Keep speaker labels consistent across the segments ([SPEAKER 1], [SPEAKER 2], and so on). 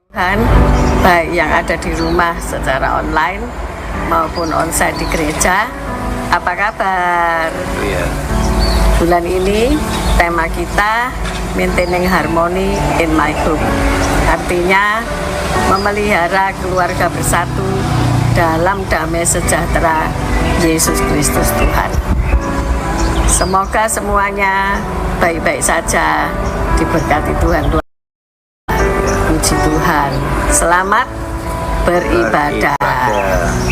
[SPEAKER 1] Tuhan, baik yang ada di rumah secara online maupun onsite di gereja. Apa kabar?
[SPEAKER 2] Iya.
[SPEAKER 1] Bulan ini tema kita Maintaining Harmony in My Home. Artinya memelihara keluarga bersatu dalam damai sejahtera Yesus Kristus Tuhan. Semoga semuanya baik-baik saja, diberkati Tuhan. Puji Tuhan. Selamat beribadah.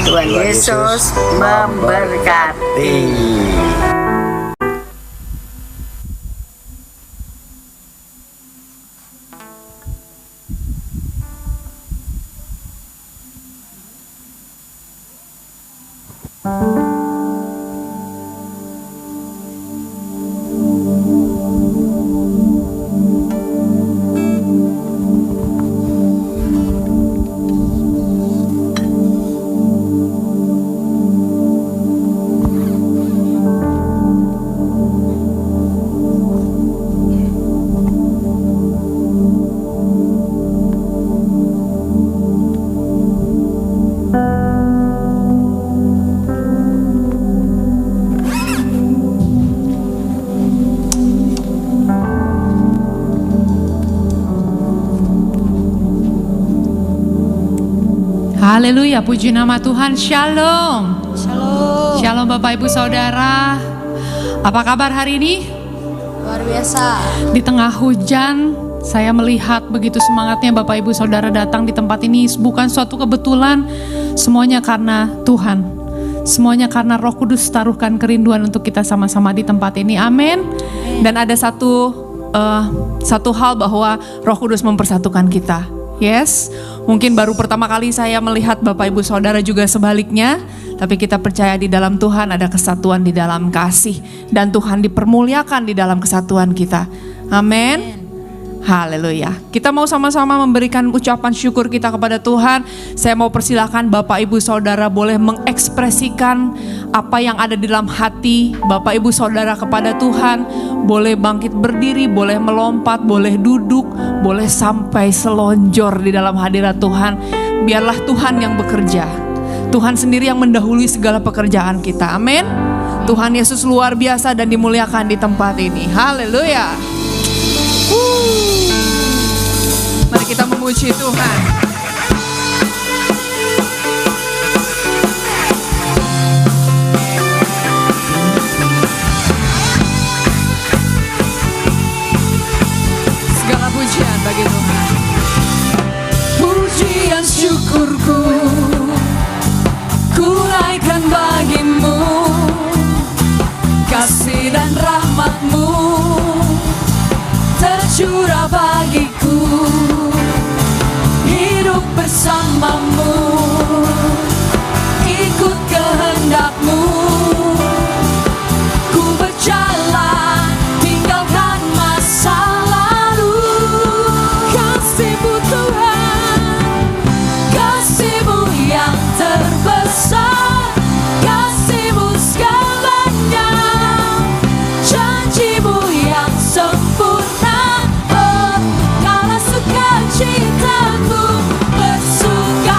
[SPEAKER 1] Tuhan Yesus memberkati.
[SPEAKER 3] Haleluya, puji nama Tuhan. Shalom.
[SPEAKER 4] Shalom.
[SPEAKER 3] Shalom Bapak Ibu Saudara. Apa kabar hari ini?
[SPEAKER 4] Luar biasa.
[SPEAKER 3] Di tengah hujan, saya melihat begitu semangatnya Bapak Ibu Saudara datang di tempat ini. Bukan suatu kebetulan, semuanya karena Tuhan. Semuanya karena Roh Kudus taruhkan kerinduan untuk kita sama-sama di tempat ini. Amin. Dan ada satu hal bahwa Roh Kudus mempersatukan kita. Yes, mungkin baru pertama kali saya melihat Bapak Ibu Saudara juga sebaliknya. Tapi kita percaya di dalam Tuhan ada kesatuan di dalam kasih. Dan Tuhan dipermuliakan di dalam kesatuan kita. Amin. Haleluya. Kita mau sama-sama memberikan ucapan syukur kita kepada Tuhan. Saya mau persilahkan Bapak Ibu Saudara boleh mengekspresikan apa yang ada di dalam hati Bapak Ibu Saudara kepada Tuhan. Boleh bangkit berdiri, boleh melompat, boleh duduk, boleh sampai selonjor di dalam hadirat Tuhan. Biarlah Tuhan yang bekerja. Tuhan sendiri yang mendahului segala pekerjaan kita. Amin. Tuhan Yesus luar biasa dan dimuliakan di tempat ini. Haleluya. Mari kita memuji Tuhan. Segala pujian bagi Tuhan.
[SPEAKER 4] Pujian syukurku ku naikkan bagimu, kasih dan rahmat-Mu tercurah bagiku, hidup bersama-Mu, ikut kehendak-Mu, ku berjalan tinggalkan masa lalu. Kasih-Mu Tuhan, kasih-Mu yang terbesar, kasih-Mu segalanya, janji-Mu yang sempurna. Oh, kala sukacitamu bersuka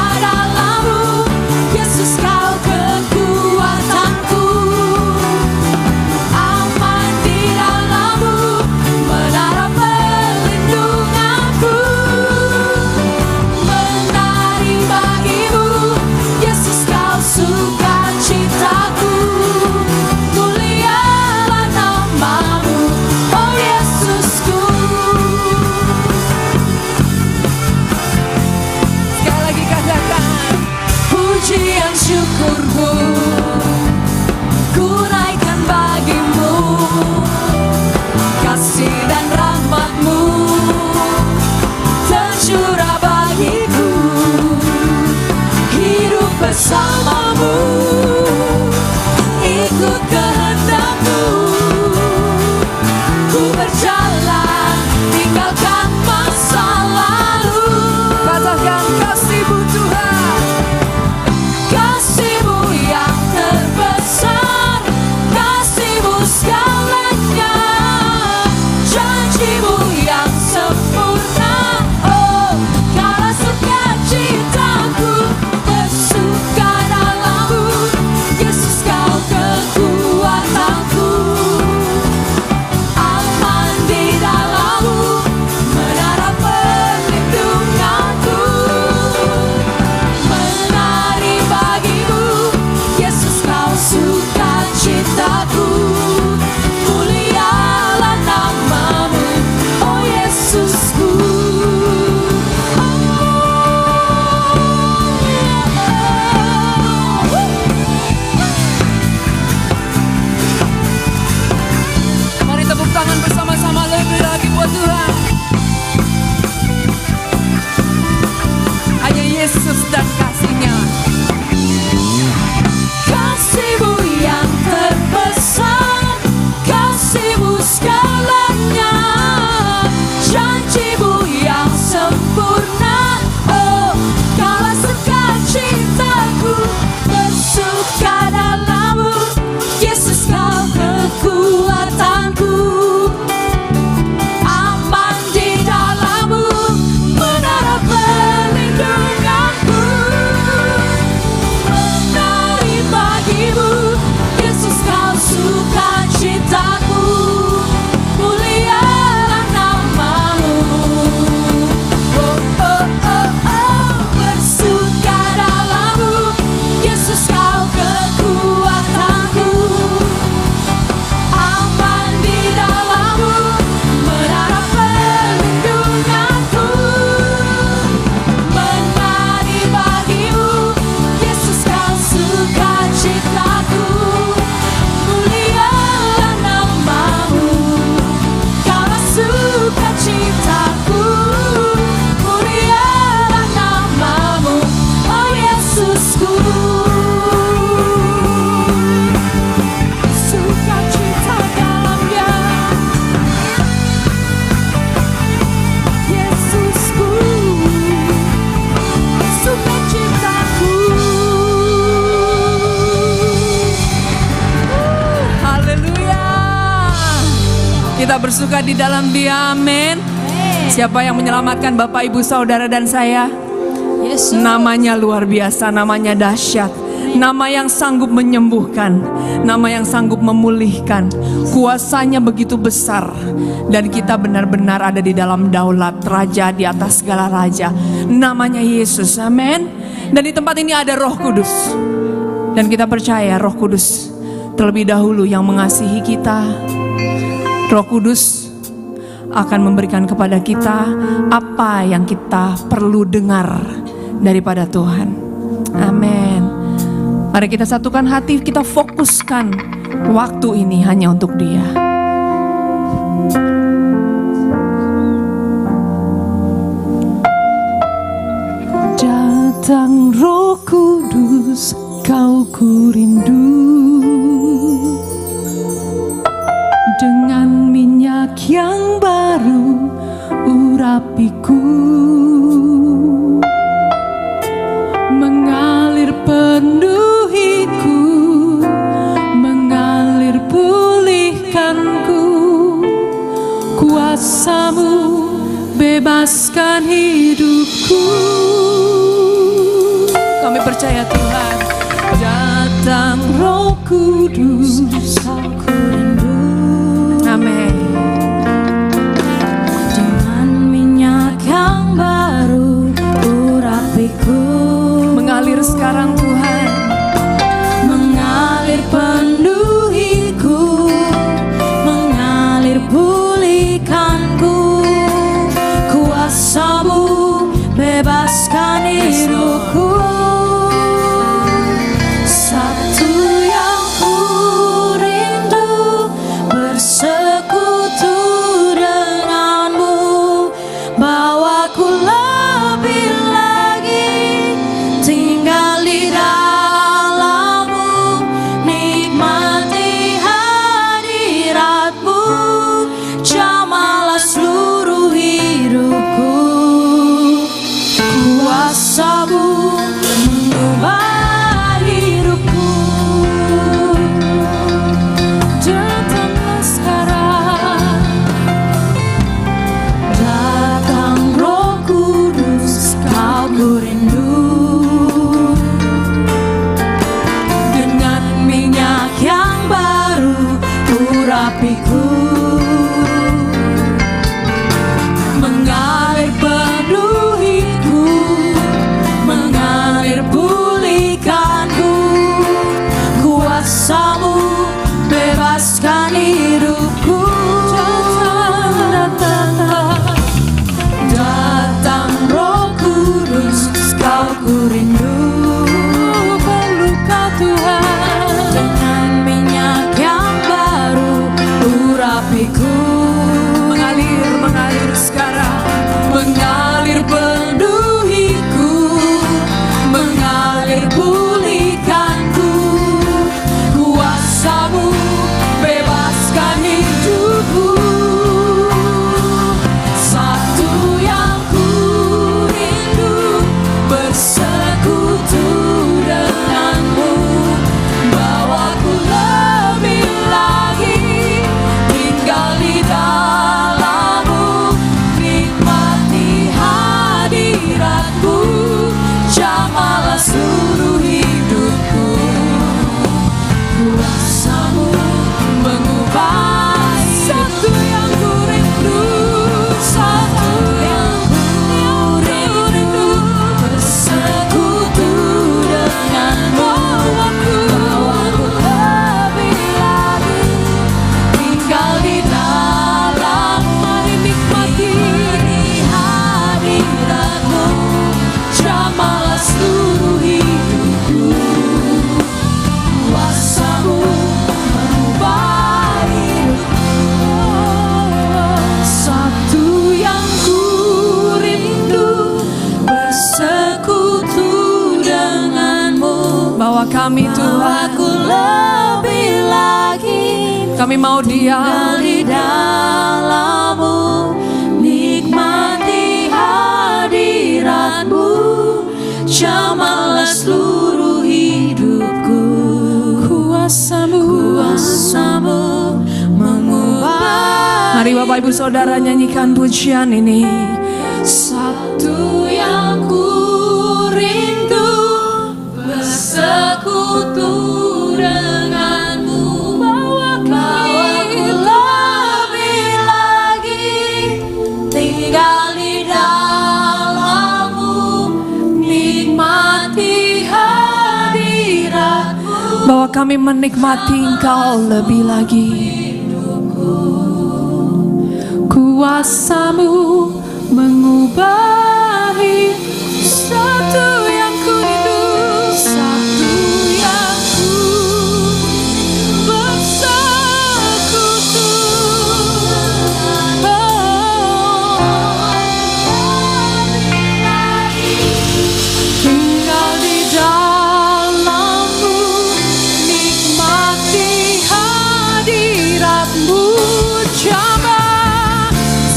[SPEAKER 4] Kita bersuka di dalam Dia, amin. Siapa yang menyelamatkan Bapak, Ibu, Saudara dan saya?
[SPEAKER 2] Yesus.
[SPEAKER 4] Namanya luar biasa, namanya dahsyat. Nama yang sanggup menyembuhkan, nama yang sanggup memulihkan. Kuasanya begitu besar. Dan kita benar-benar ada di dalam daulat Raja di atas segala raja. Namanya Yesus, amin. Dan di tempat ini ada Roh Kudus. Dan kita percaya Roh Kudus terlebih dahulu yang mengasihi kita. Roh Kudus akan memberikan kepada kita apa yang kita perlu dengar daripada Tuhan. Amin. Mari kita satukan hati, kita fokuskan waktu ini hanya untuk Dia.
[SPEAKER 3] Datang Roh Kudus, Kau ku rindu. Dengan minyak yang baru urapiku, mengalir penuhiku, mengalir pulihkanku. Kuasa-Mu bebaskan hidupku.
[SPEAKER 4] Kami percaya Tuhan.
[SPEAKER 3] Datang Roh Kudus, Kau ku rindu.
[SPEAKER 4] Amin.
[SPEAKER 2] Dengan minyak yang baru urapiku,
[SPEAKER 4] Mengalir sekarang Tuhan.
[SPEAKER 2] mengalir penuhiku, mengalir pulihkanku. Kuasa-Mu bebaskan hidupku. Satu yang ku rindu, bersekutu denganmu. Bawaku lebih lagi tinggal di dalammu, nikmati hadiratmu. Jamalah seluruh hidupku. Kuasa-Mu mengubah hidupku.
[SPEAKER 3] Datanglah sekarang.
[SPEAKER 2] Datang Roh Kudus, Kau ku rindu. Dengan minyak yang baru urapiku, mengalir penuhiku, mengalir pulihkanku. Kuasa-Mu bebaskan hidupku. Datang Roh Kudus, Kau ku rindu.
[SPEAKER 3] Perlu Kau Tuhan.
[SPEAKER 2] Dengan minyak yang baru urapiku,
[SPEAKER 4] Mengalir sekarang.
[SPEAKER 2] mengalir penuhiku, mengalir pulihkanku. Kuasa-Mu bebaskan hidupku. Satu yang ku rindu, bersekutu denganmu. Bawaku lebih lagi tinggal di dalammu, nikmati hadiratmu. Jamalah seluruh hidupku. Kuasa-Mu mengubah satu yang ku rindu, satu yang ku rindu, bersekutu denganmu. Bawaku lebih lagi tinggal di dalammu, nikmati hadiratmu. Jamalah seluruh hidupku. Kuasa-Mu mengubah hidupku. Satu yang ku rindu, bersekutu denganmu.
[SPEAKER 4] Bawa kami Tuhan.
[SPEAKER 2] Aku lebih lagi
[SPEAKER 4] Kami mau diam.
[SPEAKER 2] di dalammu, nikmati hadiratmu. Jamalah seluruh hidupku.
[SPEAKER 3] Kuasa-Mu
[SPEAKER 2] Kuasa-Mu mengubah
[SPEAKER 4] Bapak Ibu Saudara nyanyikan pujian ini.
[SPEAKER 2] Satu yang ku rindu, bersekutu denganmu, bawaku lebih lagi tinggal di dalammu, nikmati hadiratmu.
[SPEAKER 4] Bahwa kami menikmati Engkau lebih lagi.
[SPEAKER 3] Kuasamu mengubahi satu yang ku rindu, satu yang ku bersekutu. Tinggal di dalammu, nikmati hadiratmu, jamah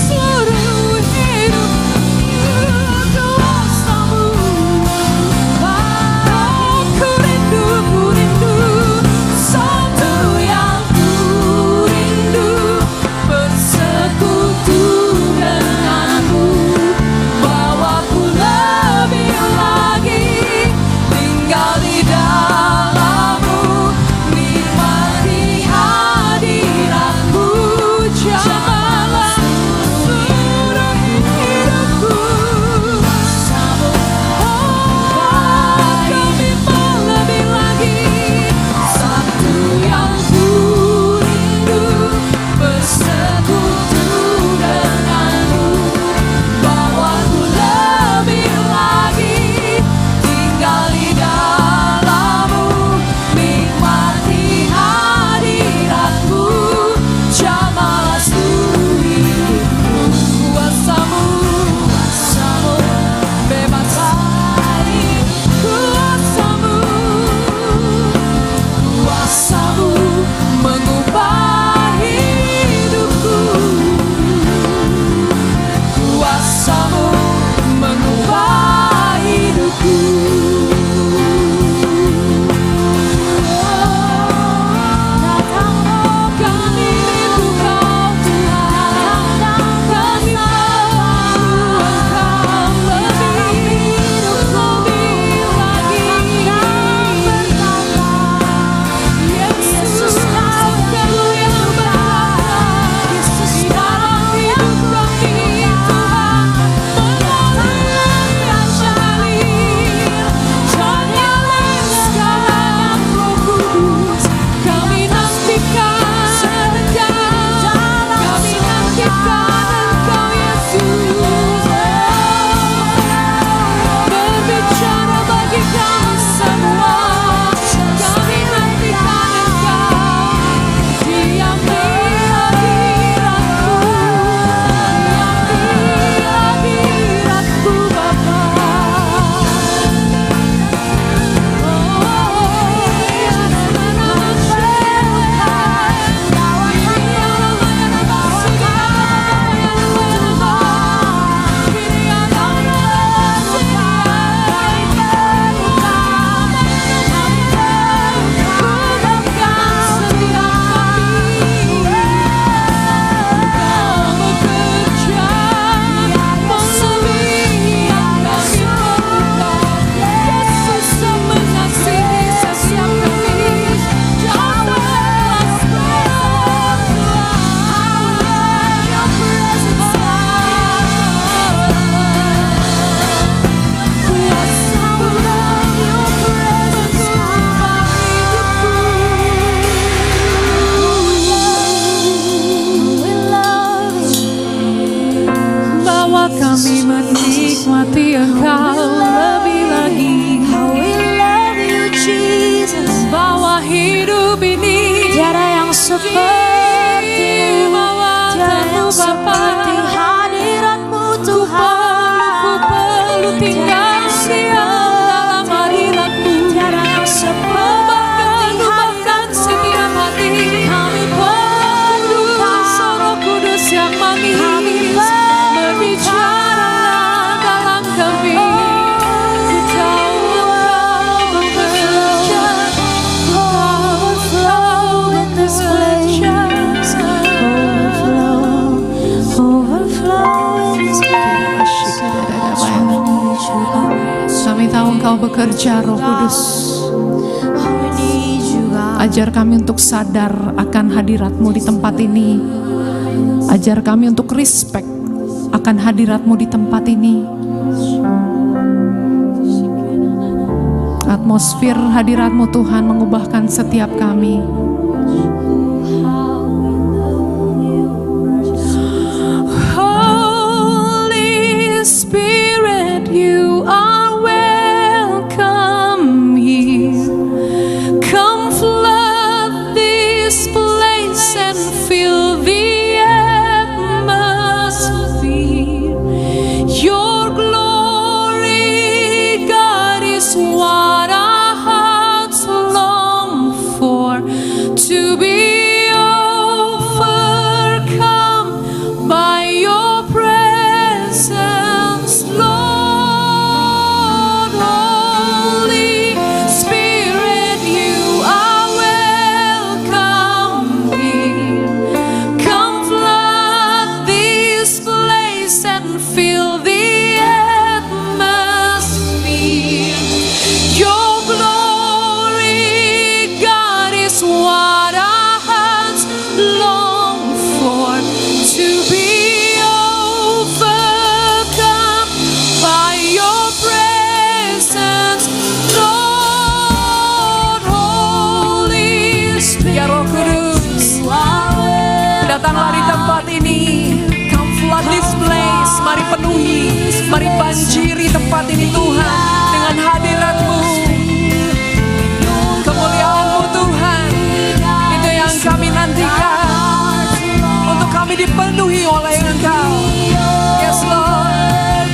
[SPEAKER 3] seluruh hidupku. Kuasamu bekerja, Roh Kudus. Ajar kami untuk sadar akan hadirat-Mu di tempat ini. Ajar kami untuk respect akan hadirat-Mu di tempat ini. Atmosfer hadirat-Mu Tuhan mengubahkan setiap kami. Holy Spirit, you are welcome here. Come flood this place and fill the atmosphere. Your glory, God, is what our hearts long for, to be overcome by your presence, Lord. Holy Spirit, you are welcome here. Come flood this place and fill the atmosphere. Your glory, God, is what our hearts long for, to be overcome by your presence, Lord. Holy Spirit,
[SPEAKER 4] Ya Roh Kudus, datanglah di tempat ini. Come flood this place. Mari penuhi, mari banjiri tempat ini Tuhan dengan hadirat-Mu. Kemuliaan-Mu Tuhan, itu yang kami nantikan, untuk kami dipenuhi oleh Engkau. Yes Lord.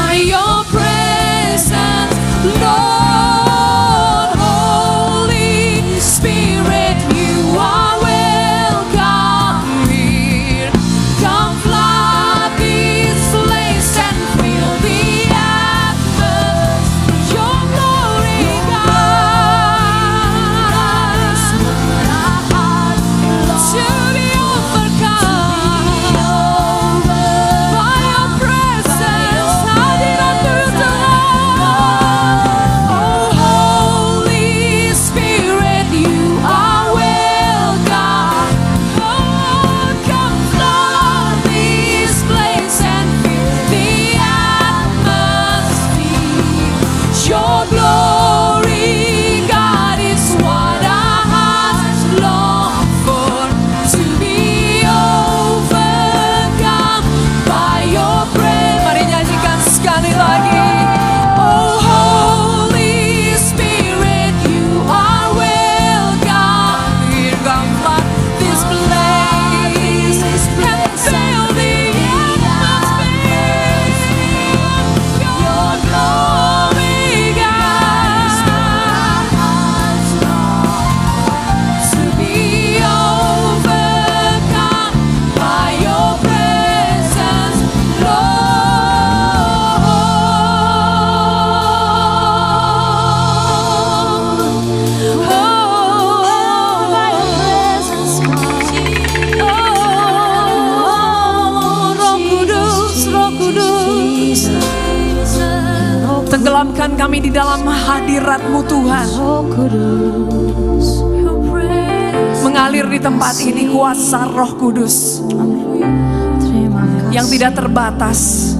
[SPEAKER 3] by your presence, Lord. Holy Spirit, you are welcome here. Come flood this place and fill the atmosphere. Your glory, God, to be overcome by your presence. Hadirat-Mu Tuhan. Oh, Holy Spirit, you are welcome. Oh, come flood this place and fill the atmosphere. Your glory, God, is what our hearts long for, to be overcome by your presence.
[SPEAKER 4] Mari nyanyikan sekali lagi.
[SPEAKER 3] Oh, Holy Spirit, you are welcome here. Come flood this place and fill the atmosphere. Your glory, God, to be overcome by your presence, Roh Kudus.
[SPEAKER 4] Tenggelamkan kami di dalam hadirat-Mu Tuhan. Mengalir di tempat ini kuasa Roh Kudus yang tidak terbatas.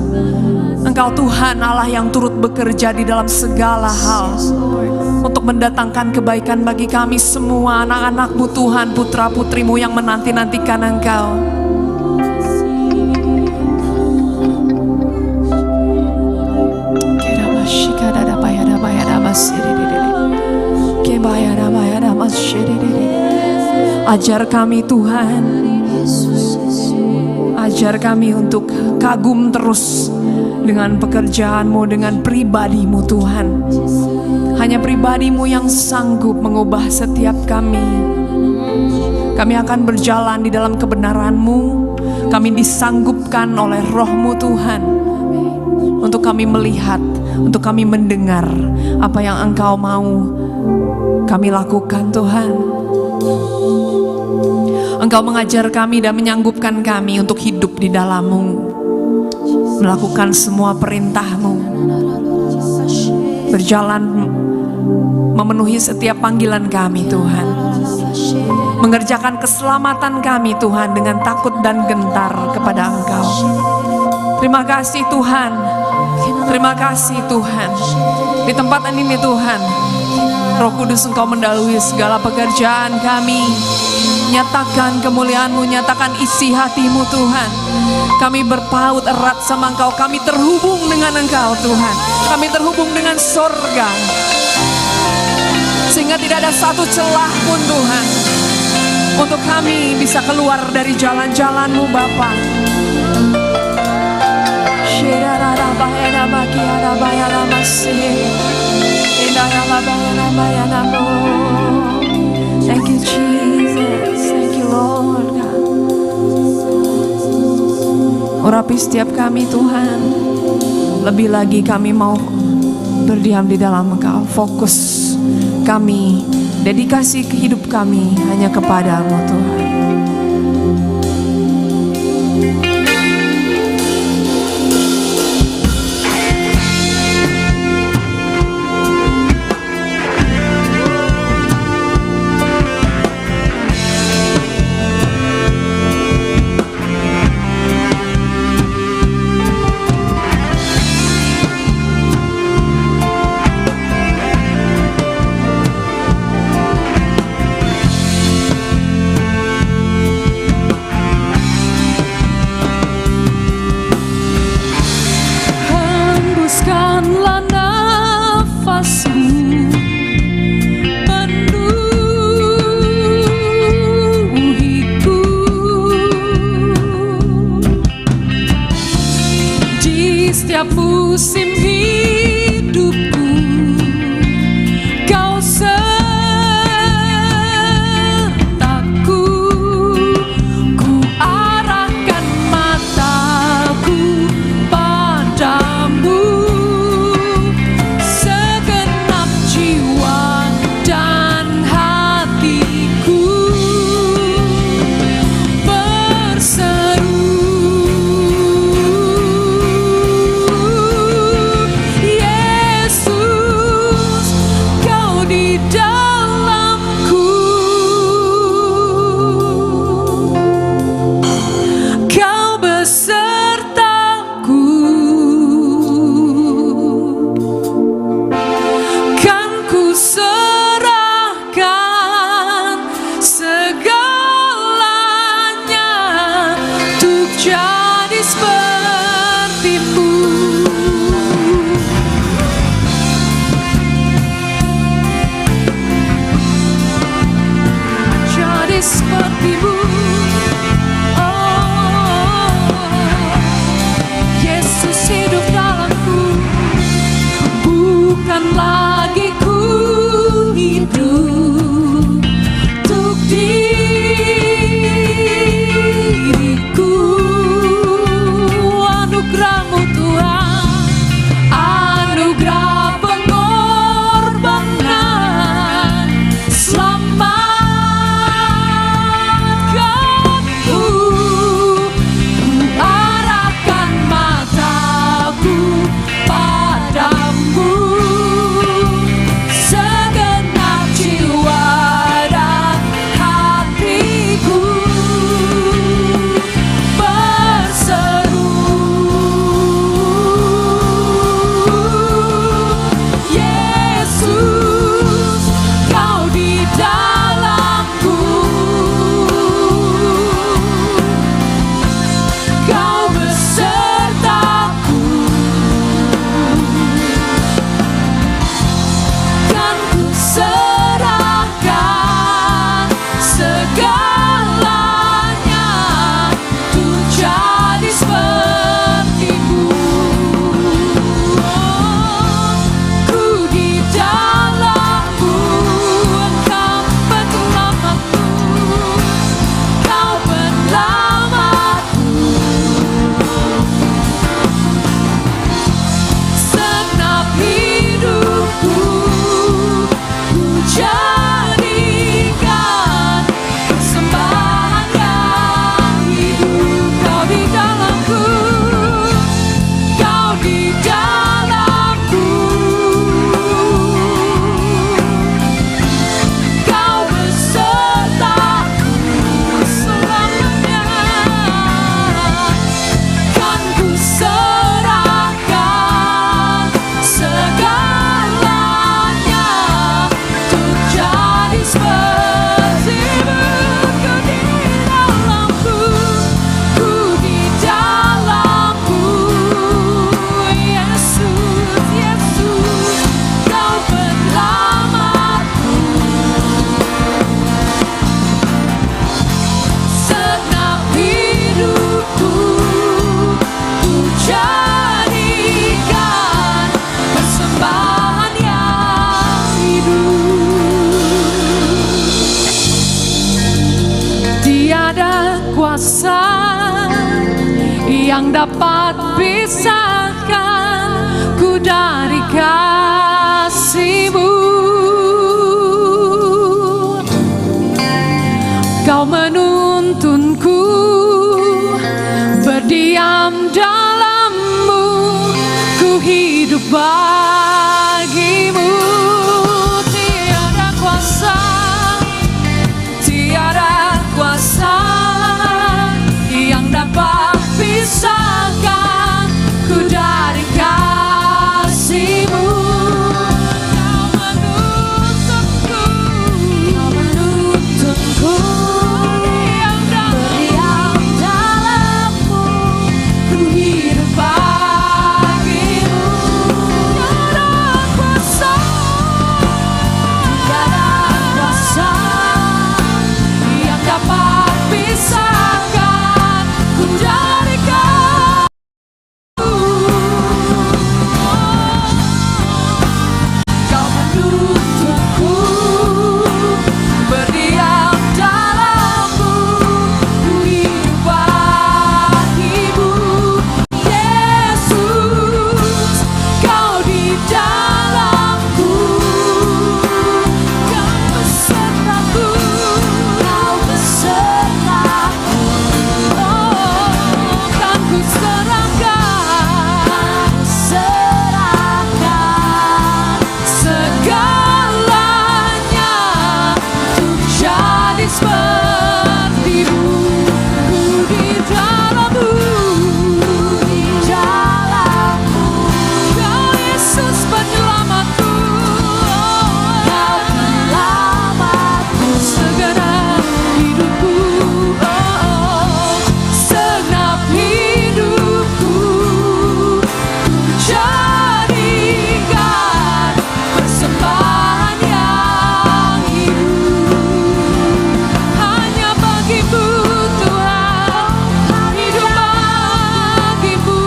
[SPEAKER 4] Engkau Tuhan Allah yang turut bekerja di dalam segala hal untuk mendatangkan kebaikan bagi kami semua, anak-anak-Mu Tuhan, putra-putrimu yang menanti-nantikan Engkau. Ajar kami Tuhan, ajar kami untuk kagum terus dengan pekerjaan-Mu, dengan pribadi-Mu Tuhan. Hanya pribadi-Mu yang sanggup mengubah setiap kami. Kami akan berjalan di dalam kebenaran-Mu. Kami disanggupkan oleh Roh-Mu Tuhan, untuk kami melihat, untuk kami mendengar apa yang Engkau mau kami lakukan Tuhan. Engkau mengajar kami dan menyanggupkan kami untuk hidup di dalam-Mu, melakukan semua perintah-Mu. berjalan memenuhi setiap panggilan kami Tuhan. Mengerjakan keselamatan kami Tuhan dengan takut dan gentar kepada Engkau. Terima kasih Tuhan. Terima kasih Tuhan. Di tempat ini Tuhan, Roh Kudus Engkau mendahului segala pekerjaan kami. Nyatakan kemuliaan-Mu, nyatakan isi hati-Mu Tuhan. Kami berpaut erat sama Engkau, kami terhubung dengan Engkau Tuhan. Kami terhubung dengan sorga, sehingga tidak ada satu celah pun Tuhan untuk kami bisa keluar dari jalan-jalan-Mu Bapa. Thank you Jesus, thank you Lord God. Urapi setiap kami Tuhan. Lebih lagi kami mau berdiam di dalam Engkau. Fokus kami, dedikasi hidup kami hanya kepada-Mu Tuhan.
[SPEAKER 3] Hembuskanlah nafas-Mu, penuhiku di setiap musim hidupku. Kau sertaku, ku arahkan mataku padamu. Segenap jiwa dan hatiku berseru, Yesus, Kau di dalamku, Kau besertaku. Kan ku serahkan segalanya untuk jadi seperti-Mu. Tiada kuasa yang dapat pisahkan ku dari kasih-Mu. Kau menuntunku berdiam dalam-Mu, ku hidup bagi-Mu. Tiada kuasa, tiada kuasa yang dapat pisahkan ku dari kasih-Mu. Kau menuntunku berdiam dalam-Mu, ku hidup bagi-Mu. Tiada kuasa, tiada kuasa yang dapat pisahkan ku dari kasih-Mu. Kau menuntunku berdiam dalam-Mu, ku hidup bagi-Mu. Yesus, Kau di dalamku, Kau besertaku, Kau besertaku. Oh, kan ku serahkan segalanya untuk jadi seperti-Mu. Ku di dalam-Mu, di dalam-Mu. Kau Yesus penyelamatku, Kau penyelamatku. Segenap hidupku, segenap hidupku jadikan persembahan yang hidup hanya bagi-Mu Tuhan. Hidup bagi-Mu,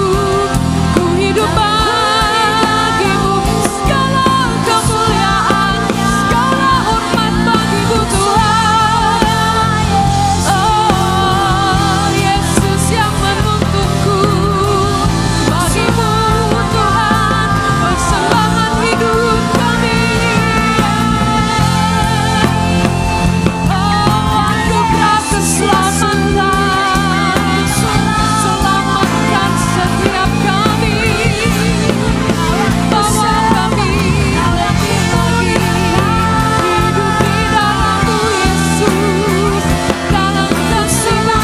[SPEAKER 3] ku hidup bagi-Mu. Segala kemuliaan, segala hormat bagi-Mu Tuhan. Oh, Yesus yang menuntunku, bagi-Mu Tuhan persembahan hidup kami. Oh, anugerah keselamatan, selamatkan setiap kami. Bawa kami lagi hidup di dalam-Mu Yesus, dalam kasih-Mu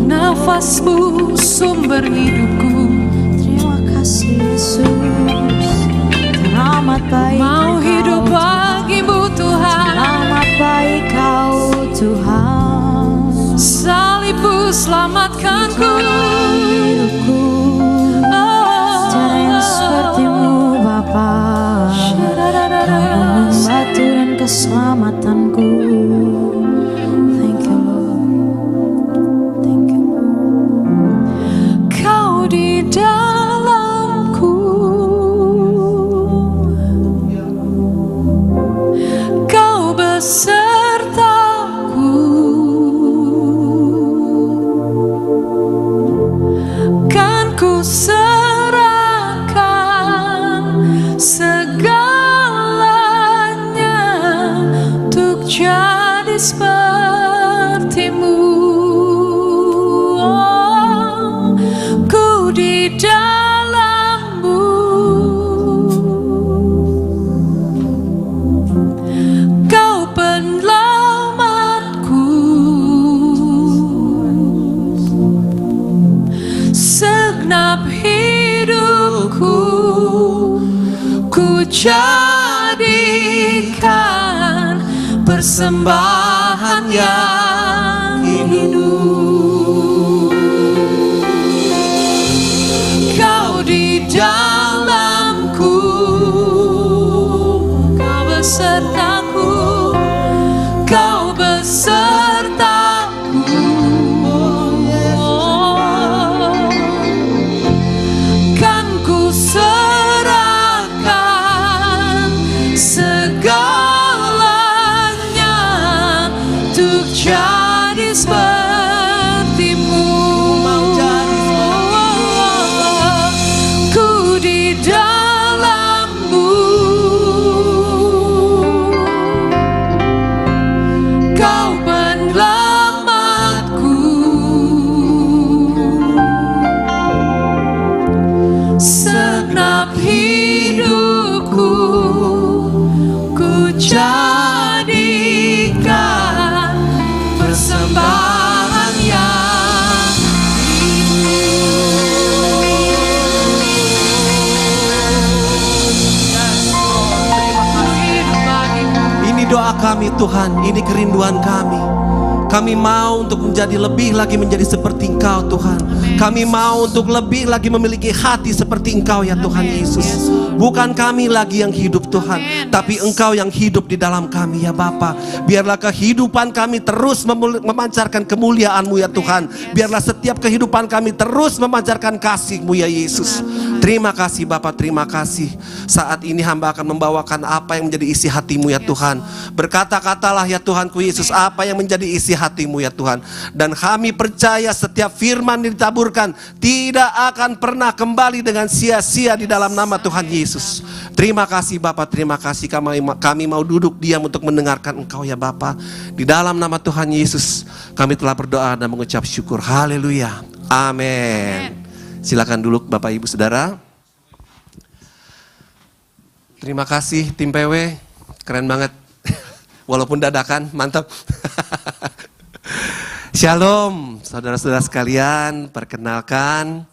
[SPEAKER 3] nafas-Mu sumber hidupku.
[SPEAKER 2] Terima kasih Yesus. Teramat baik
[SPEAKER 3] Mau
[SPEAKER 2] Engkau,
[SPEAKER 3] hidup bagi-Mu Tuhan.
[SPEAKER 2] teramat baik Kau Tuhan.
[SPEAKER 3] Salib-Mu selamatkanku.
[SPEAKER 2] Hidupku cara yang seperti-Mu Bapa, Kau membantu dan keselamatanku. Thank you Lord, thank you Lord.
[SPEAKER 3] Kau di dalamku, Kau besertaku, kan ku serahkan segalanya untuk jadi seperti-Mu. Oh, ku di dalam-Mu, Kau penyelamatku. Segenap hidupku ku jadikan
[SPEAKER 2] jadikan persembahan yang hidup. Kau di dalamku, Kau besertaku, Kau besertaku. Kan ku serahkan segalanya untuk jadi seperti-Mu. Ku di dalam-Mu, Kau penyelamatku. Segenap hidupku ku jadikan persembahan yang
[SPEAKER 5] Ini doa kami Tuhan, ini kerinduan kami. Kami mau untuk menjadi lebih lagi menjadi seperti Engkau Tuhan. Kami mau untuk lebih lagi memiliki hati seperti Engkau ya Tuhan Yesus. Bukan kami lagi yang hidup Tuhan, tapi Engkau yang hidup di dalam kami ya Bapa. Biarlah kehidupan kami terus memancarkan kemuliaan-Mu ya Tuhan. Biarlah setiap kehidupan kami terus memancarkan kasih-Mu ya Yesus. Terima kasih Bapa, terima kasih. Saat ini hamba akan membawakan apa yang menjadi isi hati-Mu ya Tuhan. Berkata-katalah ya Tuhanku Yesus, apa yang menjadi isi hati-Mu ya Tuhan. Dan kami percaya setiap firman yang ditaburkan tidak akan pernah kembali dengan sia-sia di dalam nama Tuhan Yesus. Terima kasih Bapa, terima kasih. Kami mau duduk diam untuk mendengarkan Engkau ya Bapa. Di dalam nama Tuhan Yesus kami telah berdoa dan mengucap syukur. Haleluya, amin. Silakan duduk Bapak Ibu Saudara. Terima kasih tim PW, keren banget. Walaupun dadakan, mantap. Shalom saudara-saudara sekalian, perkenalkan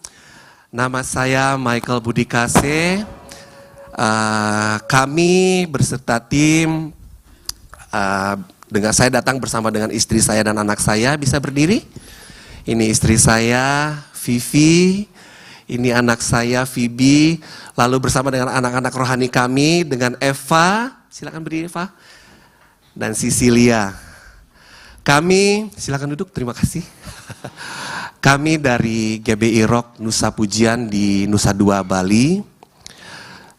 [SPEAKER 5] nama saya Michael Budi Kase. Kami berserta tim, dengan saya datang bersama dengan istri saya dan anak saya. Bisa berdiri? Ini istri saya Vivi, ini anak saya Vibi, lalu bersama dengan anak-anak rohani kami dengan Eva, silakan berdiri Eva, dan Sisilia. Kami, silakan duduk, terima kasih. Kami dari GBI Rock Nusa Pujian di Nusa Dua, Bali.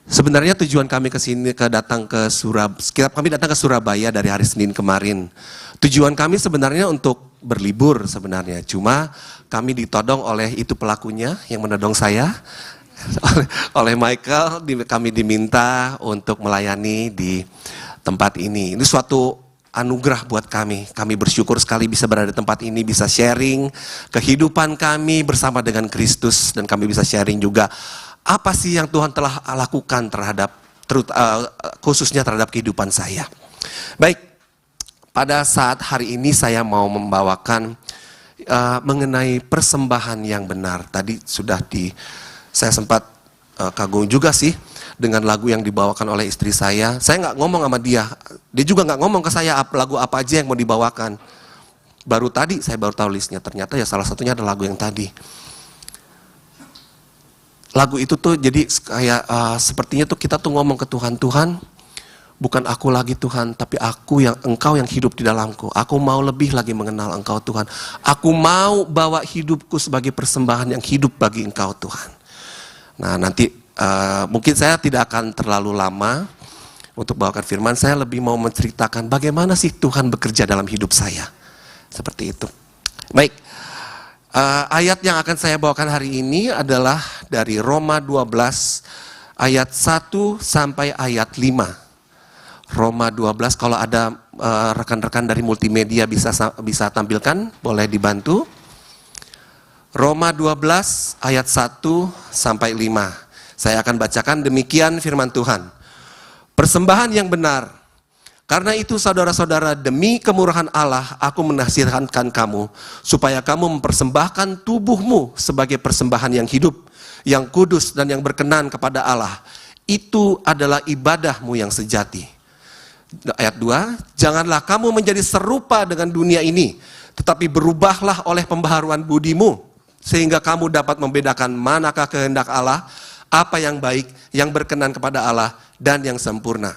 [SPEAKER 5] Sebenarnya tujuan kami ke sini datang ke Surabaya dari hari Senin kemarin. Tujuan kami sebenarnya untuk berlibur sebenarnya. Cuma kami ditodong oleh itu pelakunya yang menodong saya. Oleh Michael, kami diminta untuk melayani di tempat ini. Ini suatu anugerah buat kami. Kami bersyukur sekali bisa berada di tempat ini, bisa sharing kehidupan kami bersama dengan Kristus, dan kami bisa sharing juga apa sih yang Tuhan telah lakukan terhadap khususnya terhadap kehidupan saya. Baik, pada saat hari ini saya mau membawakan mengenai persembahan yang benar. Tadi sudah saya sempat kagum juga sih dengan lagu yang dibawakan oleh istri saya. Saya nggak ngomong sama dia juga nggak ngomong ke saya lagu apa aja yang mau dibawakan. Baru tadi saya baru tahu listnya, ternyata ya salah satunya ada lagu yang tadi. Lagu itu tuh jadi kayak sepertinya tuh kita tuh ngomong ke Tuhan, Tuhan bukan aku lagi Tuhan, tapi Engkau yang hidup di dalamku. Aku mau lebih lagi mengenal Engkau Tuhan. Aku mau bawa hidupku sebagai persembahan yang hidup bagi Engkau Tuhan. Nah nanti mungkin saya tidak akan terlalu lama untuk bawakan firman. Saya lebih mau menceritakan bagaimana sih Tuhan bekerja dalam hidup saya. Seperti itu. Baik, ayat yang akan saya bawakan hari ini adalah dari Roma 12 ayat 1 sampai ayat 5. Roma 12, kalau ada rekan-rekan dari multimedia bisa tampilkan, boleh dibantu. Roma 12 ayat 1 sampai 5. Saya akan bacakan demikian firman Tuhan. Persembahan yang benar. Karena itu saudara-saudara, demi kemurahan Allah aku menasihatkan kamu supaya kamu mempersembahkan tubuhmu sebagai persembahan yang hidup, yang kudus dan yang berkenan kepada Allah. itu adalah ibadahmu yang sejati. Ayat 2, janganlah kamu menjadi serupa dengan dunia ini, tetapi berubahlah oleh pembaharuan budimu, sehingga kamu dapat membedakan manakah kehendak Allah, apa yang baik, yang berkenan kepada Allah, dan yang sempurna.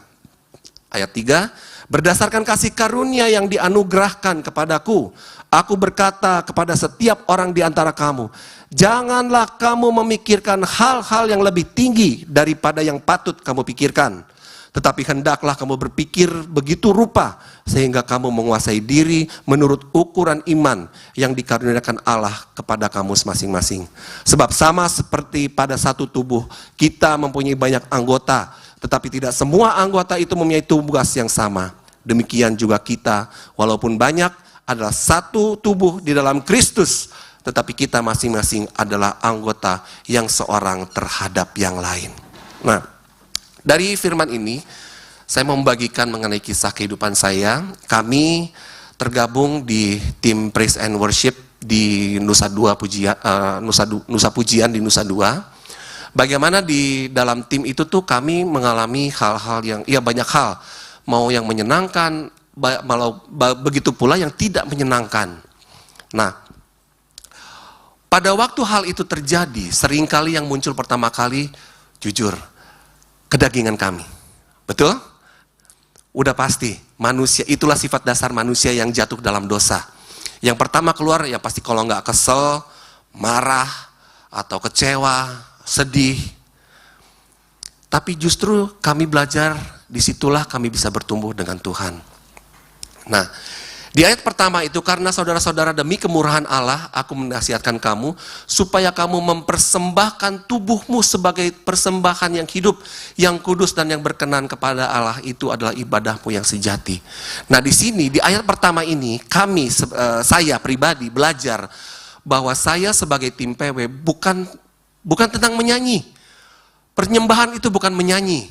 [SPEAKER 5] Ayat 3, berdasarkan kasih karunia yang dianugerahkan kepadaku, aku berkata kepada setiap orang di antara kamu, janganlah kamu memikirkan hal-hal yang lebih tinggi daripada yang patut kamu pikirkan. Tetapi hendaklah kamu berpikir begitu rupa, sehingga kamu menguasai diri menurut ukuran iman yang dikaruniakan Allah kepada kamu masing-masing. Sebab sama seperti pada satu tubuh, kita mempunyai banyak anggota, tetapi tidak semua anggota itu mempunyai tugas yang sama. Demikian juga kita, walaupun banyak, adalah satu tubuh di dalam Kristus, tetapi kita masing-masing adalah anggota yang seorang terhadap yang lain. Nah, dari firman ini, saya mau membagikan mengenai kisah kehidupan saya. Kami tergabung di tim Praise and Worship di Nusa Pujian di Nusa Dua. Bagaimana di dalam tim itu tuh kami mengalami hal-hal yang, ya banyak hal, mau yang menyenangkan, malah begitu pula yang tidak menyenangkan. Nah, pada waktu hal itu terjadi, seringkali yang muncul pertama kali, jujur, kedagingan kami. Betul? Udah pasti, manusia, itulah sifat dasar manusia yang jatuh dalam dosa. Yang pertama keluar, ya pasti kalau nggak kesel, marah, atau kecewa, sedih. Tapi justru kami belajar, disitulah kami bisa bertumbuh dengan Tuhan. Nah, di ayat pertama itu, karena saudara-saudara demi kemurahan Allah, aku menasihatkan kamu, supaya kamu mempersembahkan tubuhmu sebagai persembahan yang hidup, yang kudus dan yang berkenan kepada Allah, itu adalah ibadahmu yang sejati. Nah di sini, di ayat pertama ini, saya pribadi belajar, bahwa saya sebagai tim PW bukan tentang menyanyi. Penyembahan itu bukan menyanyi.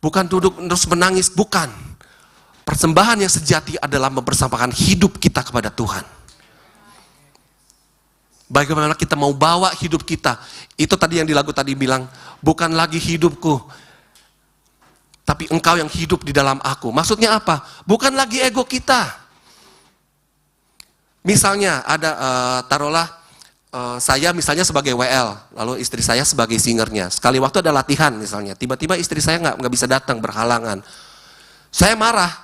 [SPEAKER 5] Bukan duduk terus menangis, bukan. Persembahan yang sejati adalah mempersembahkan hidup kita kepada Tuhan. Bagaimana kita mau bawa hidup kita. Itu tadi yang di lagu tadi bilang, bukan lagi hidupku, tapi engkau yang hidup di dalam aku. Maksudnya apa? Bukan lagi ego kita. Misalnya ada, taruhlah saya misalnya sebagai WL, lalu istri saya sebagai singernya. Sekali waktu ada latihan misalnya, tiba-tiba istri saya nggak bisa datang, berhalangan. Saya marah.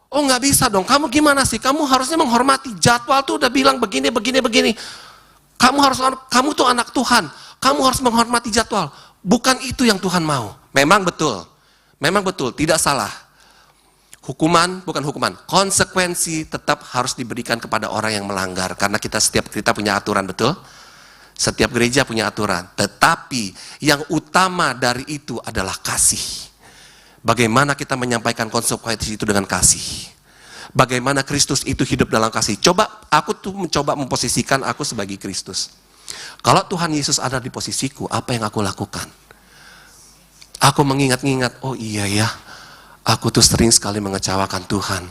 [SPEAKER 5] Oh nggak bisa dong, kamu gimana sih? Kamu harusnya menghormati, jadwal tuh udah bilang begini. Kamu tuh anak Tuhan, kamu harus menghormati jadwal. Bukan itu yang Tuhan mau. Memang betul, tidak salah. Konsekuensi tetap harus diberikan kepada orang yang melanggar. Karena setiap kita punya aturan, betul? Setiap gereja punya aturan. Tetapi yang utama dari itu adalah kasih. Bagaimana kita menyampaikan konsekuensi itu dengan kasih. Bagaimana Kristus itu hidup dalam kasih. Aku tuh mencoba memposisikan aku sebagai Kristus. Kalau Tuhan Yesus ada di posisiku, apa yang aku lakukan? Aku mengingat-ingat, oh iya ya, aku tuh sering sekali mengecewakan Tuhan.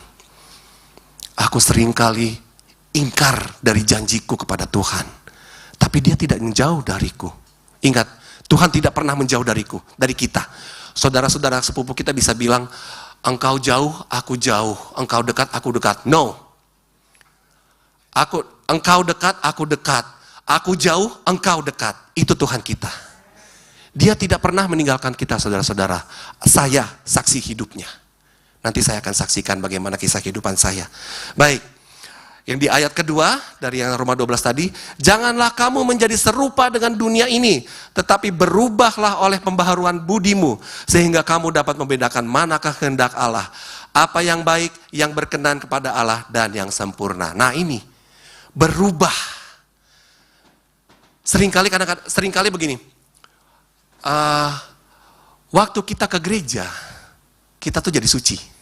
[SPEAKER 5] Aku sering kali ingkar dari janjiku kepada Tuhan. Tapi dia tidak menjauh dariku. Ingat, Tuhan tidak pernah menjauh dari kita. Saudara-saudara sepupu kita bisa bilang, engkau jauh, aku jauh. Engkau dekat, aku dekat. No. Engkau dekat, aku dekat. Aku jauh, engkau dekat. Itu Tuhan kita. Dia tidak pernah meninggalkan kita, saudara-saudara. Saya saksi hidupnya. Nanti saya akan saksikan bagaimana kisah kehidupan saya. Baik. Yang di ayat kedua, dari yang Roma 12 tadi, janganlah kamu menjadi serupa dengan dunia ini, tetapi berubahlah oleh pembaharuan budimu, sehingga kamu dapat membedakan manakah kehendak Allah, apa yang baik, yang berkenan kepada Allah, dan yang sempurna. Nah ini, berubah. Seringkali begini, waktu kita ke gereja, kita tuh jadi suci.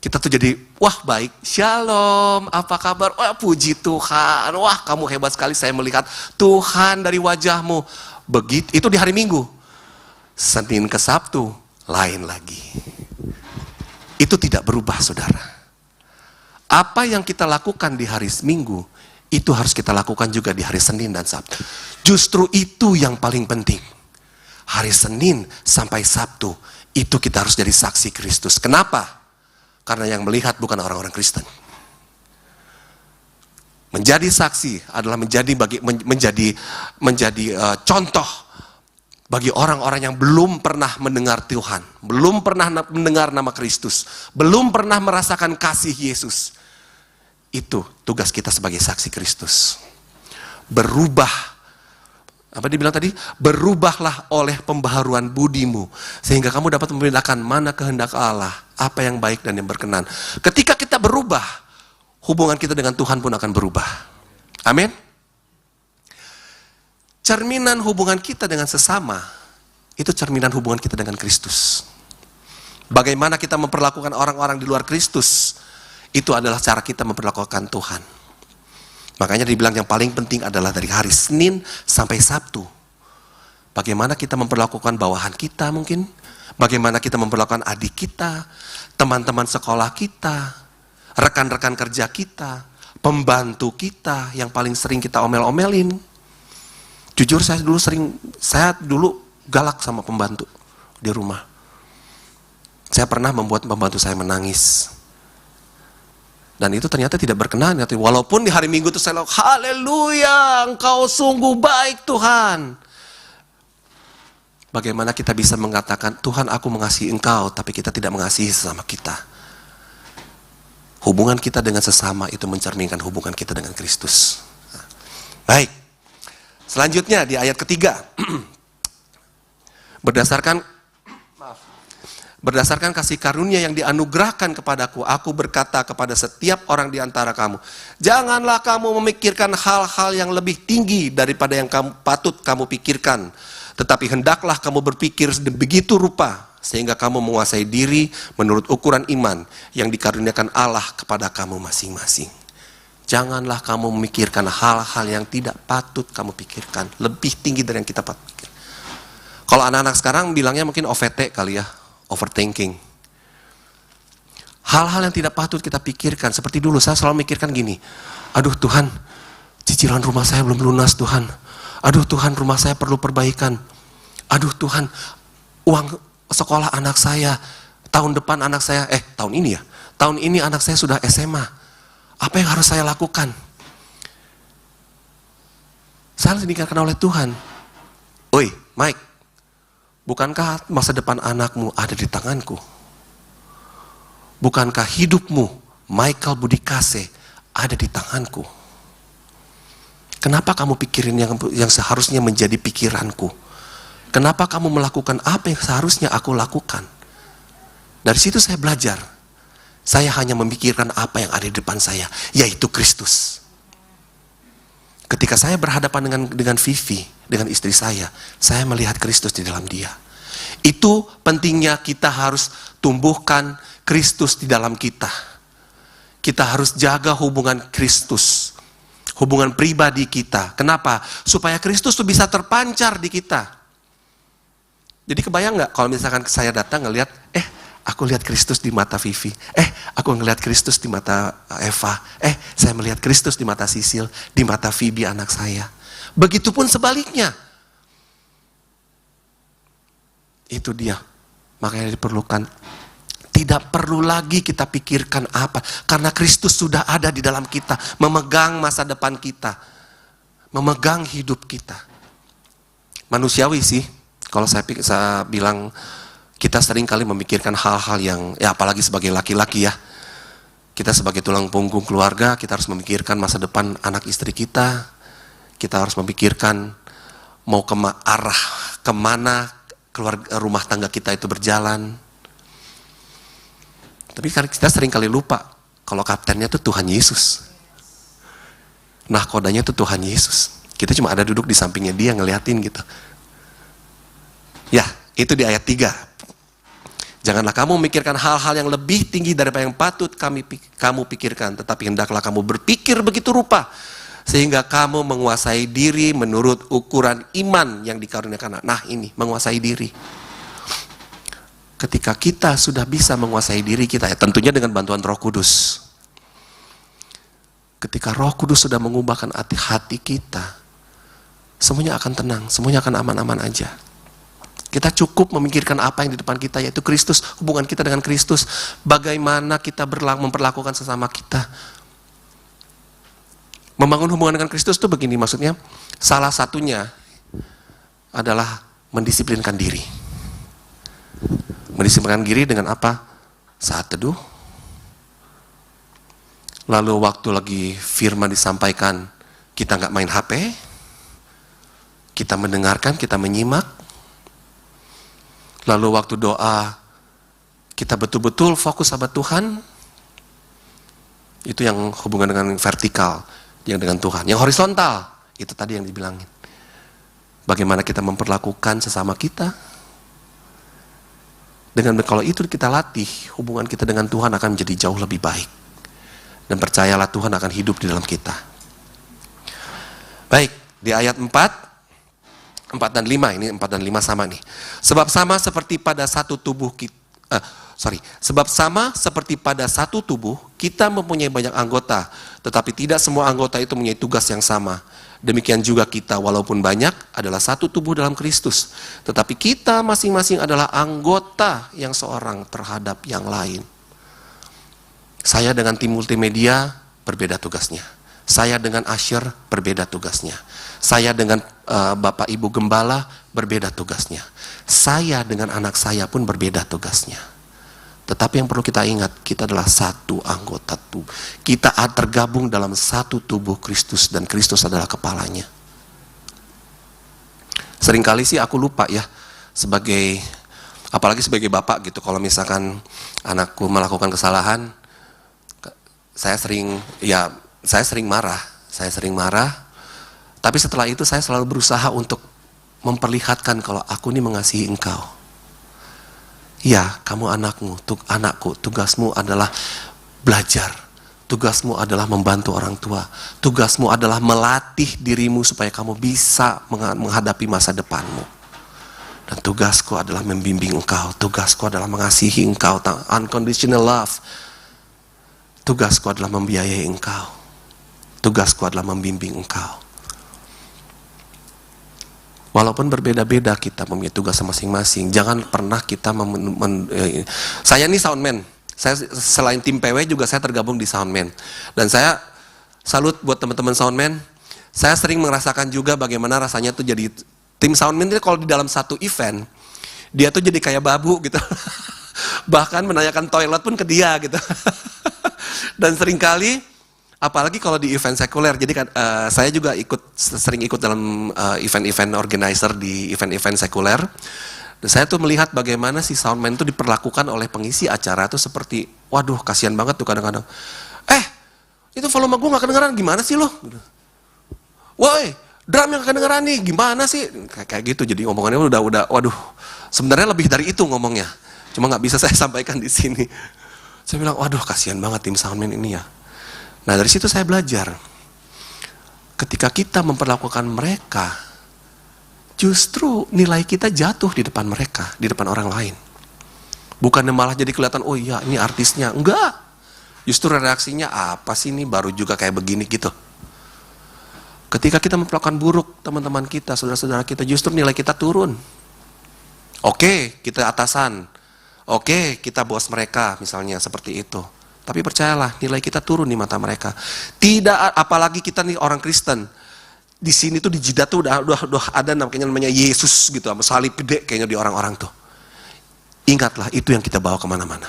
[SPEAKER 5] Kita tuh jadi, wah baik, shalom, apa kabar? Wah puji Tuhan, wah kamu hebat sekali, saya melihat Tuhan dari wajahmu. Begitu, itu di hari Minggu. Senin ke Sabtu, lain lagi. Itu tidak berubah, saudara. Apa yang kita lakukan di hari Minggu, itu harus kita lakukan juga di hari Senin dan Sabtu. Justru itu yang paling penting. hari Senin sampai Sabtu, itu kita harus jadi saksi Kristus. Kenapa? Karena yang melihat bukan orang-orang Kristen. Menjadi saksi adalah menjadi contoh bagi orang-orang yang belum pernah mendengar Tuhan, belum pernah mendengar nama Kristus, belum pernah merasakan kasih Yesus. Itu tugas kita sebagai saksi Kristus. Berubah. Apa dibilang tadi? Berubahlah oleh pembaharuan budimu, sehingga kamu dapat membedakan mana kehendak Allah, apa yang baik dan yang berkenan. Ketika kita berubah, hubungan kita dengan Tuhan pun akan berubah. Amin. Cerminan hubungan kita dengan sesama, itu cerminan hubungan kita dengan Kristus. Bagaimana kita memperlakukan orang-orang di luar Kristus, itu adalah cara kita memperlakukan Tuhan. Makanya dibilang yang paling penting adalah dari hari Senin sampai Sabtu. Bagaimana kita memperlakukan bawahan kita mungkin, bagaimana kita memperlakukan adik kita, teman-teman sekolah kita, rekan-rekan kerja kita, pembantu kita yang paling sering kita omel-omelin. Jujur saya dulu galak sama pembantu di rumah. Saya pernah membuat pembantu saya menangis. Dan itu ternyata tidak berkenan. Walaupun di hari Minggu itu saya bilang, haleluya, Engkau sungguh baik Tuhan. Bagaimana kita bisa mengatakan, Tuhan aku mengasihi Engkau, tapi kita tidak mengasihi sesama kita. Hubungan kita dengan sesama itu mencerminkan hubungan kita dengan Kristus. Baik. Selanjutnya di ayat ketiga. Berdasarkan kasih karunia yang dianugerahkan kepadaku, aku berkata kepada setiap orang di antara kamu, janganlah kamu memikirkan hal-hal yang lebih tinggi daripada yang patut kamu pikirkan, tetapi hendaklah kamu berpikir begitu rupa, sehingga kamu menguasai diri menurut ukuran iman yang dikaruniakan Allah kepada kamu masing-masing. Janganlah kamu memikirkan hal-hal yang tidak patut kamu pikirkan, lebih tinggi dari yang kita patut pikir. Kalau anak-anak sekarang bilangnya mungkin OVT kali ya, overthinking. Hal-hal yang tidak patut kita pikirkan. Seperti dulu saya selalu mikirkan gini, aduh Tuhan, cicilan rumah saya belum lunas Tuhan. Aduh Tuhan, rumah saya perlu perbaikan. Aduh Tuhan, uang sekolah anak saya, tahun depan anak saya, tahun ini anak saya sudah SMA. Apa yang harus saya lakukan? Saya harus diingatkan oleh Tuhan. Oi, Mike, bukankah masa depan anakmu ada di tanganku? Bukankah hidupmu, Michael Budikase, ada di tanganku? Kenapa kamu pikirin yang seharusnya menjadi pikiranku? Kenapa kamu melakukan apa yang seharusnya aku lakukan? Dari situ saya belajar. Saya hanya memikirkan apa yang ada di depan saya, yaitu Kristus. Ketika saya berhadapan dengan Vivi, dengan istri saya melihat Kristus di dalam dia. Itu pentingnya kita harus tumbuhkan Kristus di dalam kita. Kita harus jaga hubungan Kristus, hubungan pribadi kita. Kenapa? Supaya Kristus itu bisa terpancar di kita. Jadi kebayang nggak kalau misalkan saya datang ngelihat, aku lihat Kristus di mata Vivi. Aku ngelihat Kristus di mata Eva. Saya melihat Kristus di mata Sisil, di mata Phoebe anak saya. Begitupun sebaliknya. Itu dia. Makanya diperlukan. Tidak perlu lagi kita pikirkan apa. Karena Kristus sudah ada di dalam kita. Memegang masa depan kita. Memegang hidup kita. Manusiawi sih. Kalau saya bilang, kita sering kali memikirkan hal-hal yang, apalagi sebagai laki-laki ya. Kita sebagai tulang punggung keluarga, kita harus memikirkan masa depan anak istri kita. Kita harus memikirkan mau arah kemana keluarga, rumah tangga kita itu berjalan. Tapi kita sering kali lupa, kalau kaptennya itu Tuhan Yesus. Nahkodanya itu Tuhan Yesus. Kita cuma ada duduk di sampingnya dia ngeliatin gitu. Ya, itu di ayat 3. Janganlah kamu memikirkan hal-hal yang lebih tinggi daripada yang patut kamu pikirkan. Tetapi hendaklah kamu berpikir begitu rupa. Sehingga kamu menguasai diri menurut ukuran iman yang dikaruniakan. Nah ini, menguasai diri. Ketika kita sudah bisa menguasai diri kita, ya tentunya dengan bantuan Roh Kudus. Ketika Roh Kudus sudah mengubahkan hati kita, semuanya akan tenang, semuanya akan aman-aman aja. Kita cukup memikirkan apa yang di depan kita, yaitu Kristus, hubungan kita dengan Kristus. Bagaimana kita memperlakukan sesama kita. Membangun hubungan dengan Kristus itu begini, maksudnya salah satunya adalah mendisiplinkan diri. Mendisiplinkan diri dengan apa? Saat teduh. Lalu waktu lagi firman disampaikan, kita nggak main HP. Kita mendengarkan, kita menyimak. Lalu waktu doa, kita betul-betul fokus sama Tuhan. Itu yang hubungan dengan vertikal, yang dengan Tuhan. Yang horizontal, itu tadi yang dibilangin. Bagaimana kita memperlakukan sesama kita. Dengan kalau itu kita latih, hubungan kita dengan Tuhan akan menjadi jauh lebih baik. Dan percayalah Tuhan akan hidup di dalam kita. Baik, di ayat 4 dan 5, ini 4 dan 5 sama nih. Sebab sama seperti pada satu tubuh kita mempunyai banyak anggota, tetapi tidak semua anggota itu mempunyai tugas yang sama. Demikian juga kita, walaupun banyak, adalah satu tubuh dalam Kristus. Tetapi kita masing-masing adalah anggota yang seorang terhadap yang lain. Saya dengan tim multimedia berbeda tugasnya. Saya dengan Asher berbeda tugasnya. Saya dengan Bapak Ibu Gembala berbeda tugasnya. Saya dengan anak saya pun berbeda tugasnya. Tetapi yang perlu kita ingat, kita adalah satu anggota tubuh. Kita tergabung dalam satu tubuh Kristus dan Kristus adalah kepalanya. Seringkali sih aku lupa ya, apalagi sebagai bapak gitu, kalau misalkan anakku melakukan kesalahan, saya sering marah. Tapi setelah itu saya selalu berusaha untuk memperlihatkan kalau aku ini mengasihi engkau. Ya, kamu anakku, tugasmu adalah belajar. Tugasmu adalah membantu orang tua. Tugasmu adalah melatih dirimu supaya kamu bisa menghadapi masa depanmu. Dan tugasku adalah membimbing engkau. Tugasku adalah mengasihi engkau. Unconditional love. Tugasku adalah membiayai engkau. Tugasku adalah membimbing engkau. Walaupun berbeda-beda kita mempunyai tugas masing-masing. Jangan pernah kita saya ini soundman. Saya selain tim PW juga saya tergabung di soundman. Dan saya salut buat teman-teman soundman. Saya sering merasakan juga bagaimana rasanya tuh jadi tim soundman itu kalau di dalam satu event, dia tuh jadi kayak babu gitu. Bahkan menanyakan toilet pun ke dia gitu. Dan seringkali apalagi kalau di event sekuler, jadi kan saya juga sering ikut dalam event-event organizer di event-event sekuler. Dan saya tuh melihat bagaimana si soundman itu diperlakukan oleh pengisi acara tuh seperti, waduh kasihan banget tuh kadang-kadang. Itu volume gue gak kedengeran, gimana sih lo? Woi, drum yang kedengeran nih, gimana sih? Kayak gitu, jadi ngomongannya udah, waduh. Sebenarnya lebih dari itu ngomongnya, cuma gak bisa saya sampaikan di sini. Saya bilang, waduh kasihan banget tim soundman ini ya. Nah dari situ saya belajar, ketika kita memperlakukan mereka, justru nilai kita jatuh di depan mereka, di depan orang lain. Bukannya malah jadi kelihatan, oh iya ini artisnya, enggak. Justru reaksinya, apa sih ini baru juga kayak begini gitu. Ketika kita memperlakukan buruk teman-teman kita, saudara-saudara kita, justru nilai kita turun. Oke, kita atasan. Oke, kita bos mereka misalnya seperti itu. Tapi percayalah, nilai kita turun di mata mereka. Tidak, apalagi kita nih orang Kristen. Di sini tuh di jidat tuh udah ada namanya Yesus gitu, sama salib gede kayaknya di orang-orang tuh. Ingatlah, itu yang kita bawa kemana-mana.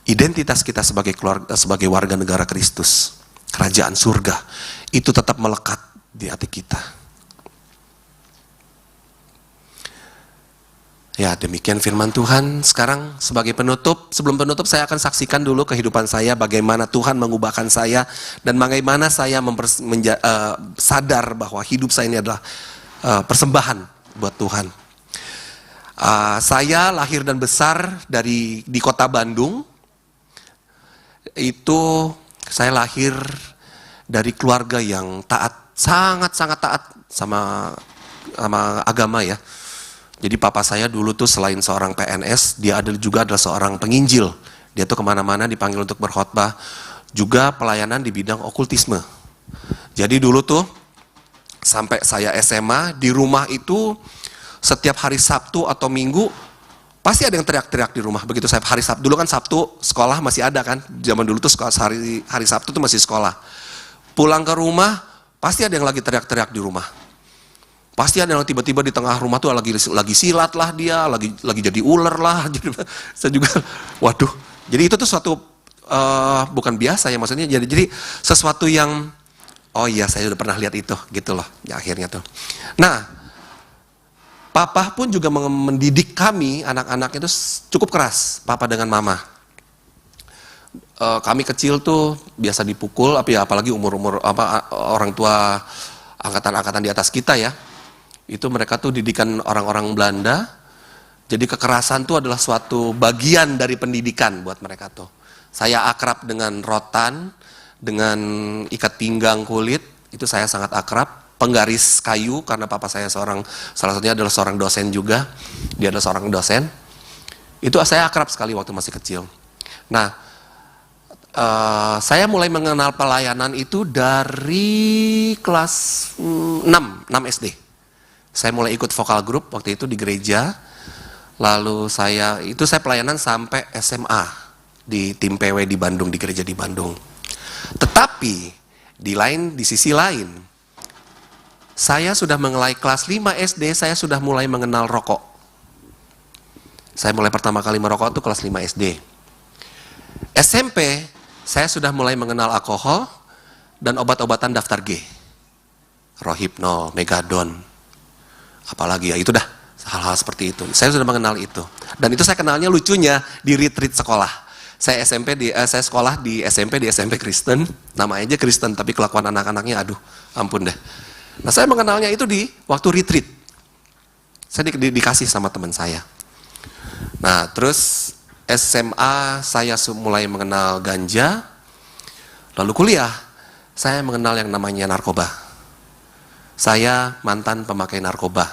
[SPEAKER 5] Identitas kita sebagai keluarga, sebagai warga negara Kristus, kerajaan surga, itu tetap melekat di hati kita. Ya, demikian firman Tuhan. Sekarang sebagai penutup, sebelum penutup saya akan saksikan dulu kehidupan saya, bagaimana Tuhan mengubahkan saya, dan bagaimana saya sadar bahwa hidup saya ini adalah persembahan buat Tuhan. Saya lahir dan besar di kota Bandung. Itu saya lahir dari keluarga yang taat, sangat-sangat taat sama agama ya. Jadi papa saya dulu tuh selain seorang PNS, dia juga adalah seorang penginjil. Dia tuh kemana-mana dipanggil untuk berkhotbah, juga pelayanan di bidang okultisme. Jadi dulu tuh sampai saya SMA di rumah itu setiap hari Sabtu atau Minggu, pasti ada yang teriak-teriak di rumah. Begitu saya hari Sabtu, dulu kan Sabtu sekolah masih ada kan, zaman dulu tuh hari Sabtu tuh masih sekolah. Pulang ke rumah, pasti ada yang lagi teriak-teriak di rumah. Pasti ada yang tiba-tiba di tengah rumah tuh lagi silat lah dia, lagi jadi ular lah. Jadi, saya juga, waduh. Jadi itu tuh suatu bukan biasa ya, maksudnya jadi sesuatu yang, oh iya saya udah pernah lihat itu, gitu loh. Ya akhirnya tuh. Nah, papa pun juga mendidik kami anak-anak itu cukup keras, papa dengan mama. Kami kecil tuh biasa dipukul, apalagi umur-umur orang tua angkatan-angkatan di atas kita ya. Itu mereka tuh didikan orang-orang Belanda. Jadi kekerasan tuh adalah suatu bagian dari pendidikan buat mereka tuh. Saya akrab dengan rotan, dengan ikat pinggang kulit, itu saya sangat akrab. Penggaris kayu, karena papa saya salah satunya adalah seorang dosen juga. Dia adalah seorang dosen. Itu saya akrab sekali waktu masih kecil. Nah, saya mulai mengenal pelayanan itu dari kelas 6 SD. Saya mulai ikut vokal group waktu itu di gereja. Lalu saya pelayanan sampai SMA di tim PW di Bandung, di gereja di Bandung. Tetapi di sisi lain, saya sudah mulai kelas 5 SD, saya sudah mulai mengenal rokok. Saya mulai pertama kali merokok itu kelas 5 SD. SMP, saya sudah mulai mengenal alkohol dan obat-obatan daftar G. Rohypnol, Megadon, apalagi ya, itu dah hal-hal seperti itu. Saya sudah mengenal itu. Dan itu saya kenalnya lucunya di retreat sekolah. Saya sekolah di SMP Kristen, namanya aja Kristen, tapi kelakuan anak-anaknya aduh, ampun deh. Nah, saya mengenalnya itu di waktu retreat. Saya dikasih sama teman saya. Nah, terus SMA saya mulai mengenal ganja. Lalu kuliah, saya mengenal yang namanya narkoba. Saya mantan pemakai narkoba.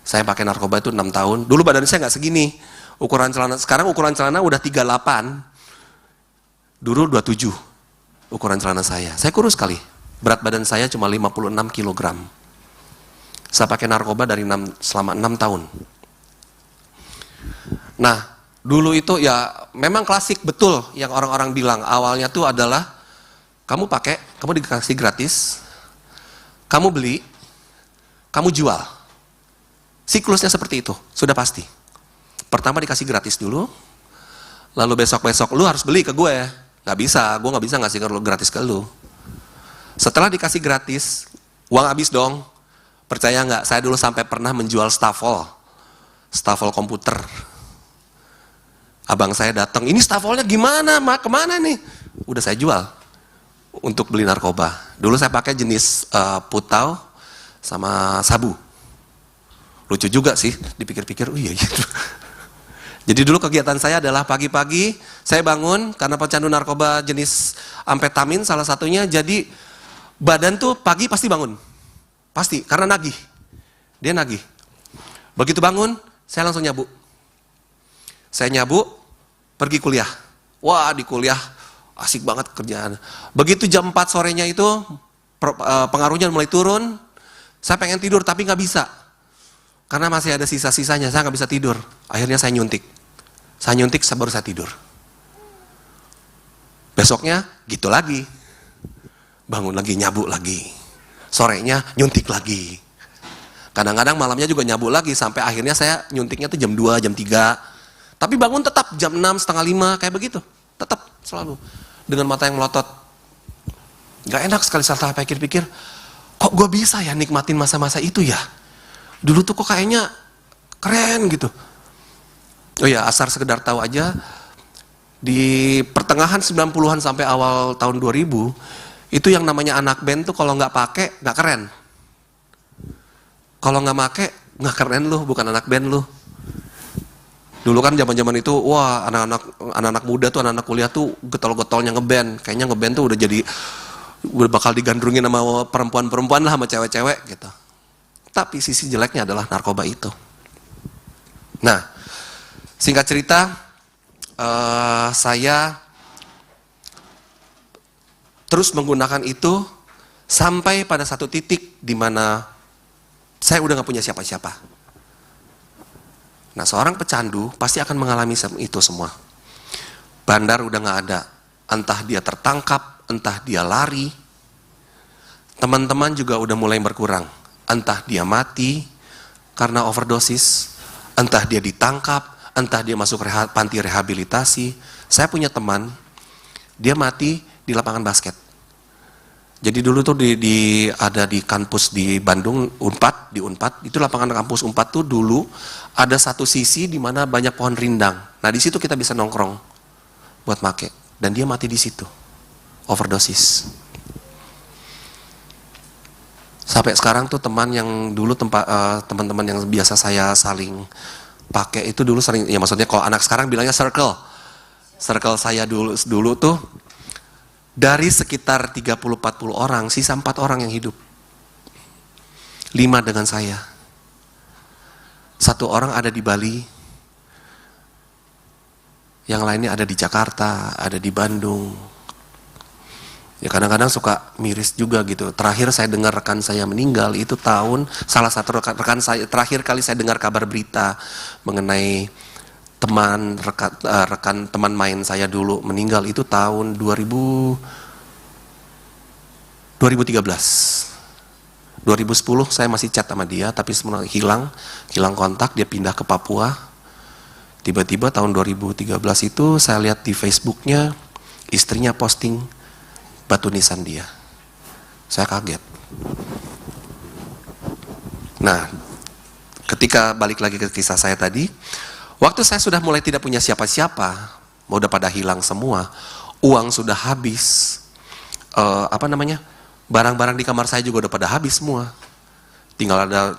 [SPEAKER 5] Saya pakai narkoba itu 6 tahun. Dulu badan saya nggak segini. Ukuran celana, sekarang ukuran celana udah 38. Dulu 27 ukuran celana saya. Saya kurus sekali. Berat badan saya cuma 56 kg. Saya pakai narkoba selama 6 tahun. Nah, dulu itu ya memang klasik betul yang orang-orang bilang. Awalnya tuh adalah kamu dikasih gratis, kamu beli, kamu jual. Siklusnya seperti itu, sudah pasti. Pertama dikasih gratis dulu, lalu besok-besok lu harus beli ke gue. Gak bisa, gue gak bisa ngasih gratis ke lu. Setelah dikasih gratis, uang habis dong. Percaya nggak? Saya dulu sampai pernah menjual stafol komputer. Abang saya datang, ini stafolnya gimana, Mak? Kemana nih? Udah saya jual untuk beli narkoba. Dulu saya pakai jenis putau sama sabu. Lucu juga sih, dipikir-pikir, oh iya. Jadi dulu kegiatan saya adalah pagi-pagi saya bangun karena pecandu narkoba jenis amfetamin salah satunya. Jadi badan tuh pagi pasti bangun, pasti karena nagih. Dia nagih. Begitu bangun, saya langsung nyabu. Saya nyabu, pergi kuliah. Wah, di kuliah asik banget kerjaan. Begitu jam 4 sorenya itu pengaruhnya mulai turun. Saya pengen tidur tapi nggak bisa. Karena masih ada sisa-sisanya, saya nggak bisa tidur. Akhirnya saya nyuntik. Baru saya tidur. Besoknya gitu lagi. Bangun lagi, nyabu lagi. Sorenya nyuntik lagi. Kadang-kadang malamnya juga nyabu lagi. Sampai akhirnya saya nyuntiknya tuh jam 2, jam 3. Tapi bangun tetap jam 6, setengah 5, kayak begitu. Tetap selalu. Dengan mata yang melotot. Gak enak sekali saya pikir-pikir. Kok gue bisa ya nikmatin masa-masa itu ya? Dulu tuh kok kayaknya keren gitu. Oh ya, asal sekedar tahu aja, di pertengahan 90-an sampai awal tahun 2000, itu yang namanya anak band tuh kalau nggak pakai nggak keren. Kalau nggak pakai nggak keren lu, bukan anak band lu. Dulu kan zaman-zaman itu, wah anak-anak muda tuh, anak-anak kuliah tuh getol-getolnya ngeband. Kayaknya ngeband tuh udah bakal digandrungin sama perempuan-perempuan lah, sama cewek-cewek gitu. Tapi sisi jeleknya adalah narkoba itu. Nah, singkat cerita, saya terus menggunakan itu sampai pada satu titik di mana saya udah gak punya siapa-siapa. Nah, seorang pecandu pasti akan mengalami itu semua. Bandar udah gak ada, entah dia tertangkap, entah dia lari. Teman-teman juga udah mulai berkurang, entah dia mati karena overdosis, entah dia ditangkap, entah dia masuk panti rehabilitasi. Saya punya teman, dia mati di lapangan basket. Jadi dulu tuh ada di kampus di Bandung, di Unpad, itu lapangan kampus Unpad tuh dulu ada satu sisi di mana banyak pohon rindang. Nah, di situ kita bisa nongkrong buat make. Dan dia mati di situ, overdosis. Sampai sekarang tuh teman yang dulu teman-teman yang biasa saya saling pakai itu dulu sering, ya maksudnya kalau anak sekarang bilangnya circle saya dulu tuh dari sekitar 30-40 orang, sisa 4 orang yang hidup. 5 dengan saya. 1 orang ada di Bali, yang lainnya ada di Jakarta, ada di Bandung. Ya kadang-kadang suka miris juga gitu. Terakhir saya dengar rekan saya meninggal itu salah satu rekan saya, terakhir kali saya dengar kabar berita mengenai rekan teman main saya dulu meninggal itu tahun 2013. 2010 saya masih chat sama dia, tapi sebenarnya hilang kontak, dia pindah ke Papua. Tiba-tiba tahun 2013 itu saya lihat di Facebooknya istrinya posting batu nisan dia. Saya kaget. Nah, ketika balik lagi ke kisah saya tadi, waktu saya sudah mulai tidak punya siapa-siapa, udah pada hilang semua, uang sudah habis, barang-barang di kamar saya juga udah pada habis semua. Tinggal ada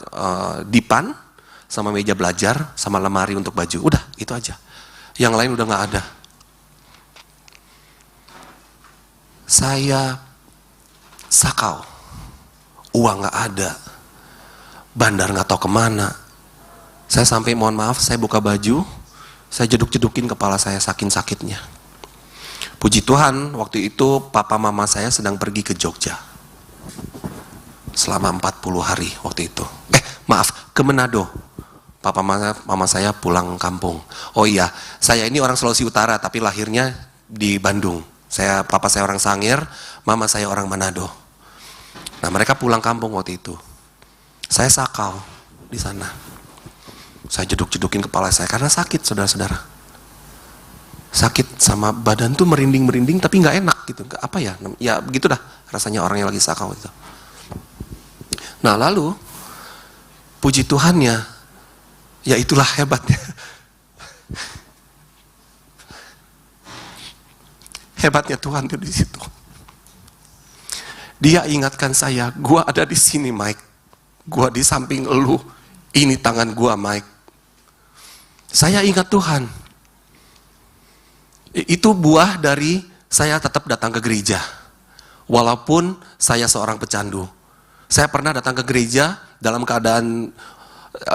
[SPEAKER 5] dipan, sama meja belajar, sama lemari untuk baju, udah itu aja. Yang lain udah gak ada. Saya sakau, uang gak ada, bandar gak tahu kemana. Saya sampai mohon maaf, saya buka baju, saya jeduk-jedukin kepala saya saking sakitnya. Puji Tuhan, waktu itu papa mama saya sedang pergi ke Jogja. Selama 40 hari waktu itu. Ke Manado. Papa mama saya pulang kampung. Oh iya, saya ini orang Sulawesi Utara, tapi lahirnya di Bandung. Papa saya orang Sangir, mama saya orang Manado. Nah, mereka pulang kampung waktu itu. Saya sakau di sana. Saya jeduk-jedukin kepala saya karena sakit, saudara-saudara. Sakit sama badan tuh merinding-merinding tapi nggak enak gitu. Apa ya? Ya begitu dah rasanya orang yang lagi sakau itu. Nah, lalu puji Tuhannya, ya itulah hebatnya. Hebatnya Tuhan tuh di situ. Dia ingatkan saya, gua ada di sini, Mike. Gua di samping elu. Ini tangan gua, Mike. Saya ingat Tuhan. Itu buah dari saya tetap datang ke gereja. Walaupun saya seorang pecandu. Saya pernah datang ke gereja dalam keadaan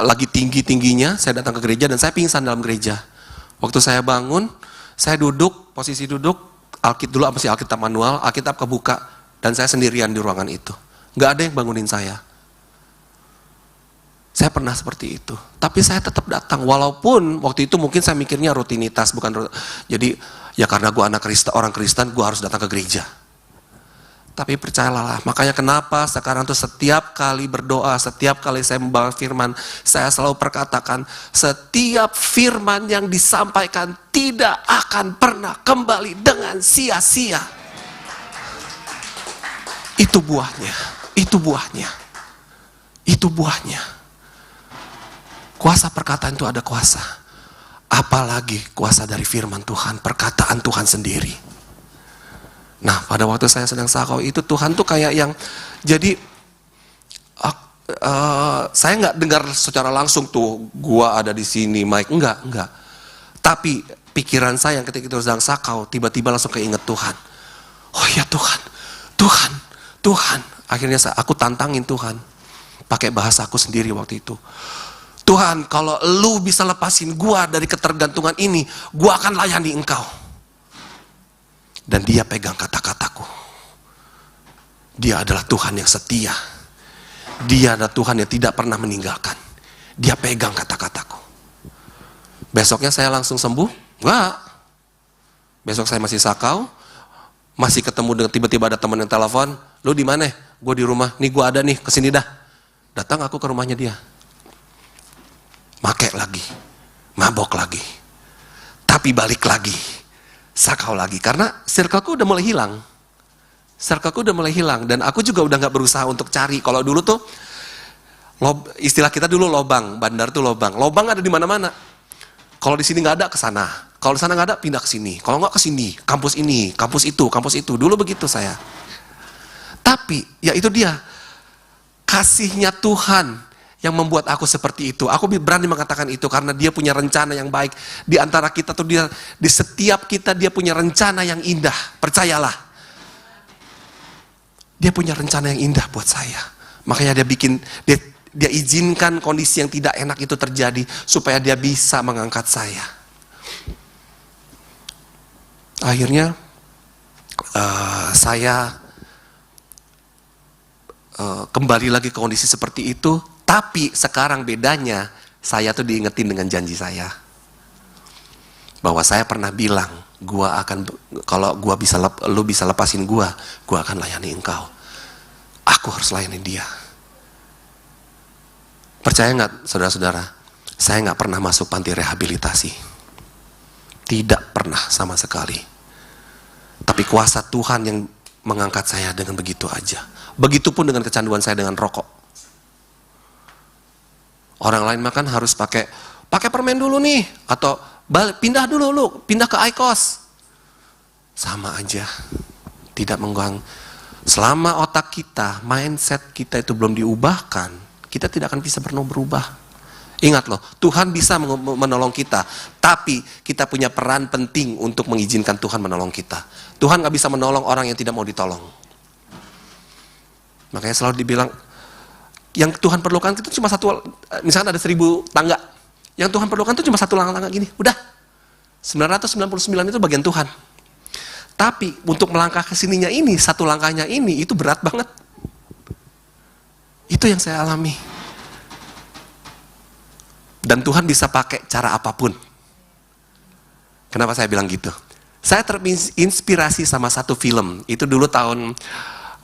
[SPEAKER 5] lagi tinggi-tingginya, saya datang ke gereja dan saya pingsan dalam gereja. Waktu saya bangun, saya duduk, posisi duduk, masih Alkitab manual, Alkitab kebuka, dan saya sendirian di ruangan itu. Gak ada yang bangunin saya. Saya pernah seperti itu, tapi saya tetap datang, walaupun waktu itu mungkin saya mikirnya rutinitas, jadi ya karena gue orang Kristen, gue harus datang ke gereja. Tapi percayalah, makanya kenapa sekarang tuh setiap kali berdoa, setiap kali saya membawa firman, saya selalu perkatakan, setiap firman yang disampaikan tidak akan pernah kembali dengan sia-sia. Itu buahnya, itu buahnya, itu buahnya. Kuasa perkataan itu ada kuasa. Apalagi kuasa dari firman Tuhan, perkataan Tuhan sendiri. Nah, pada waktu saya sedang sakau itu Tuhan tuh kayak yang, jadi saya nggak dengar secara langsung tuh, gua ada di sini, Mike, enggak. Tapi pikiran saya yang ketika itu sedang sakau, tiba-tiba langsung keinget Tuhan. Oh ya Tuhan. Akhirnya aku tantangin Tuhan, pakai bahasaku sendiri waktu itu. Tuhan, kalau lu bisa lepasin gua dari ketergantungan ini, gua akan layani engkau. Dan dia pegang kata-kataku. Dia adalah Tuhan yang setia. Dia adalah Tuhan yang tidak pernah meninggalkan. Dia pegang kata-kataku. Besoknya saya langsung sembuh? Enggak. Besok saya masih sakau, masih ketemu dengan tiba-tiba ada teman yang telepon, lu di mana? Gue di rumah, nih gue ada nih, kesini dah. Datang aku ke rumahnya dia. Make lagi, mabok lagi, tapi balik lagi, sakau lagi. Karena circleku udah mulai hilang. Circleku udah mulai hilang, dan aku juga udah gak berusaha untuk cari. Kalau dulu tuh, istilah kita dulu lobang, bandar tuh lobang. Lobang ada di mana-mana. Kalau di sini nggak ada, ke sana. Kalau di sana nggak ada, pindah ke sini. Kalau nggak ke sini, kampus ini, kampus itu, kampus itu. Dulu begitu saya. Tapi, ya itu dia. Kasihnya Tuhan yang membuat aku seperti itu. Aku berani mengatakan itu karena dia punya rencana yang baik. Di antara kita tuh dia, di setiap kita dia punya rencana yang indah. Percayalah. Dia punya rencana yang indah buat saya. Makanya dia izinkan kondisi yang tidak enak itu terjadi supaya dia bisa mengangkat saya. Akhirnya saya kembali lagi ke kondisi seperti itu, tapi sekarang bedanya saya tuh diingetin dengan janji saya. Bahwa saya pernah bilang, kalau lu bisa lepasin gua akan layani engkau. Aku harus layani dia. Percaya nggak, saudara-saudara? Saya nggak pernah masuk panti rehabilitasi. Tidak pernah sama sekali. Tapi kuasa Tuhan yang mengangkat saya dengan begitu aja. Begitupun dengan kecanduan saya dengan rokok. Orang lain makan harus pakai permen dulu nih, atau pindah dulu lu, pindah ke IQOS. Sama aja. Tidak mengganggu. Selama otak kita, mindset kita itu belum diubahkan, kita tidak akan bisa berubah. Ingat loh, Tuhan bisa menolong kita, tapi kita punya peran penting untuk mengizinkan Tuhan menolong kita. Tuhan gak bisa menolong orang yang tidak mau ditolong. Makanya selalu dibilang, yang Tuhan perlukan itu cuma satu, misalkan ada 1000 tangga, yang Tuhan perlukan itu cuma satu tangga gini, udah. 999 itu bagian Tuhan. Tapi untuk melangkah ke sininya ini, satu langkahnya ini, itu berat banget. Itu yang saya alami. Dan Tuhan bisa pakai cara apapun. Kenapa saya bilang gitu? Saya terinspirasi sama satu film. Itu dulu tahun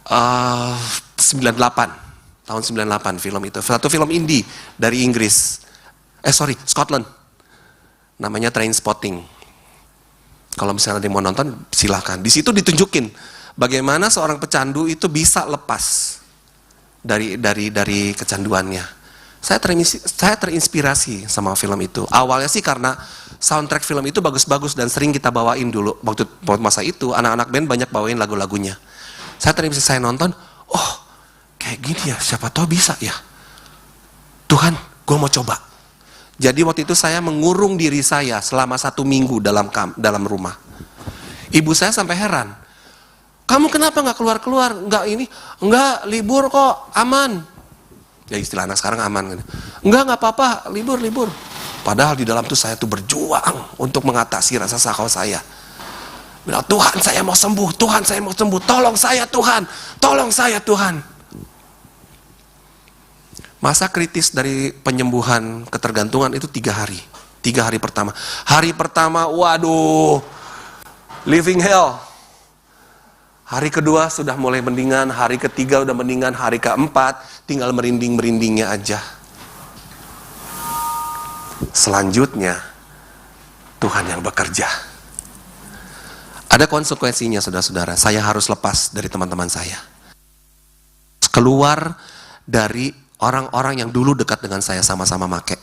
[SPEAKER 5] 98. Tahun 98 film itu. Satu film indie dari Inggris. Scotland. Namanya Trainspotting. Kalau misalnya ada yang mau nonton, silakan. Di situ ditunjukin bagaimana seorang pecandu itu bisa lepas dari kecanduannya. Saya terinspirasi sama film itu. Awalnya sih karena soundtrack film itu bagus-bagus dan sering kita bawain dulu. Waktu masa itu anak-anak band banyak bawain lagu-lagunya. Saya terinspirasi, saya nonton, oh kayak gini ya, siapa tahu bisa ya. Tuhan, gue mau coba. Jadi waktu itu saya mengurung diri saya selama 1 minggu dalam rumah. Ibu saya sampai heran. Kamu kenapa nggak keluar-keluar? Nggak libur kok, aman. Ya istilah anak sekarang aman. Nggak apa-apa, libur. Padahal di dalam tuh saya tuh berjuang untuk mengatasi rasa sakau saya. Bilang, Tuhan saya mau sembuh, tolong saya Tuhan. Masa kritis dari penyembuhan ketergantungan itu 3 hari. 3 hari pertama. Hari pertama, waduh, living hell. Hari kedua sudah mulai mendingan, hari ketiga udah mendingan, hari keempat tinggal merinding-merindingnya aja. Selanjutnya, Tuhan yang bekerja. Ada konsekuensinya, saudara-saudara. Saya harus lepas dari teman-teman saya. Keluar dari orang-orang yang dulu dekat dengan saya, sama-sama make.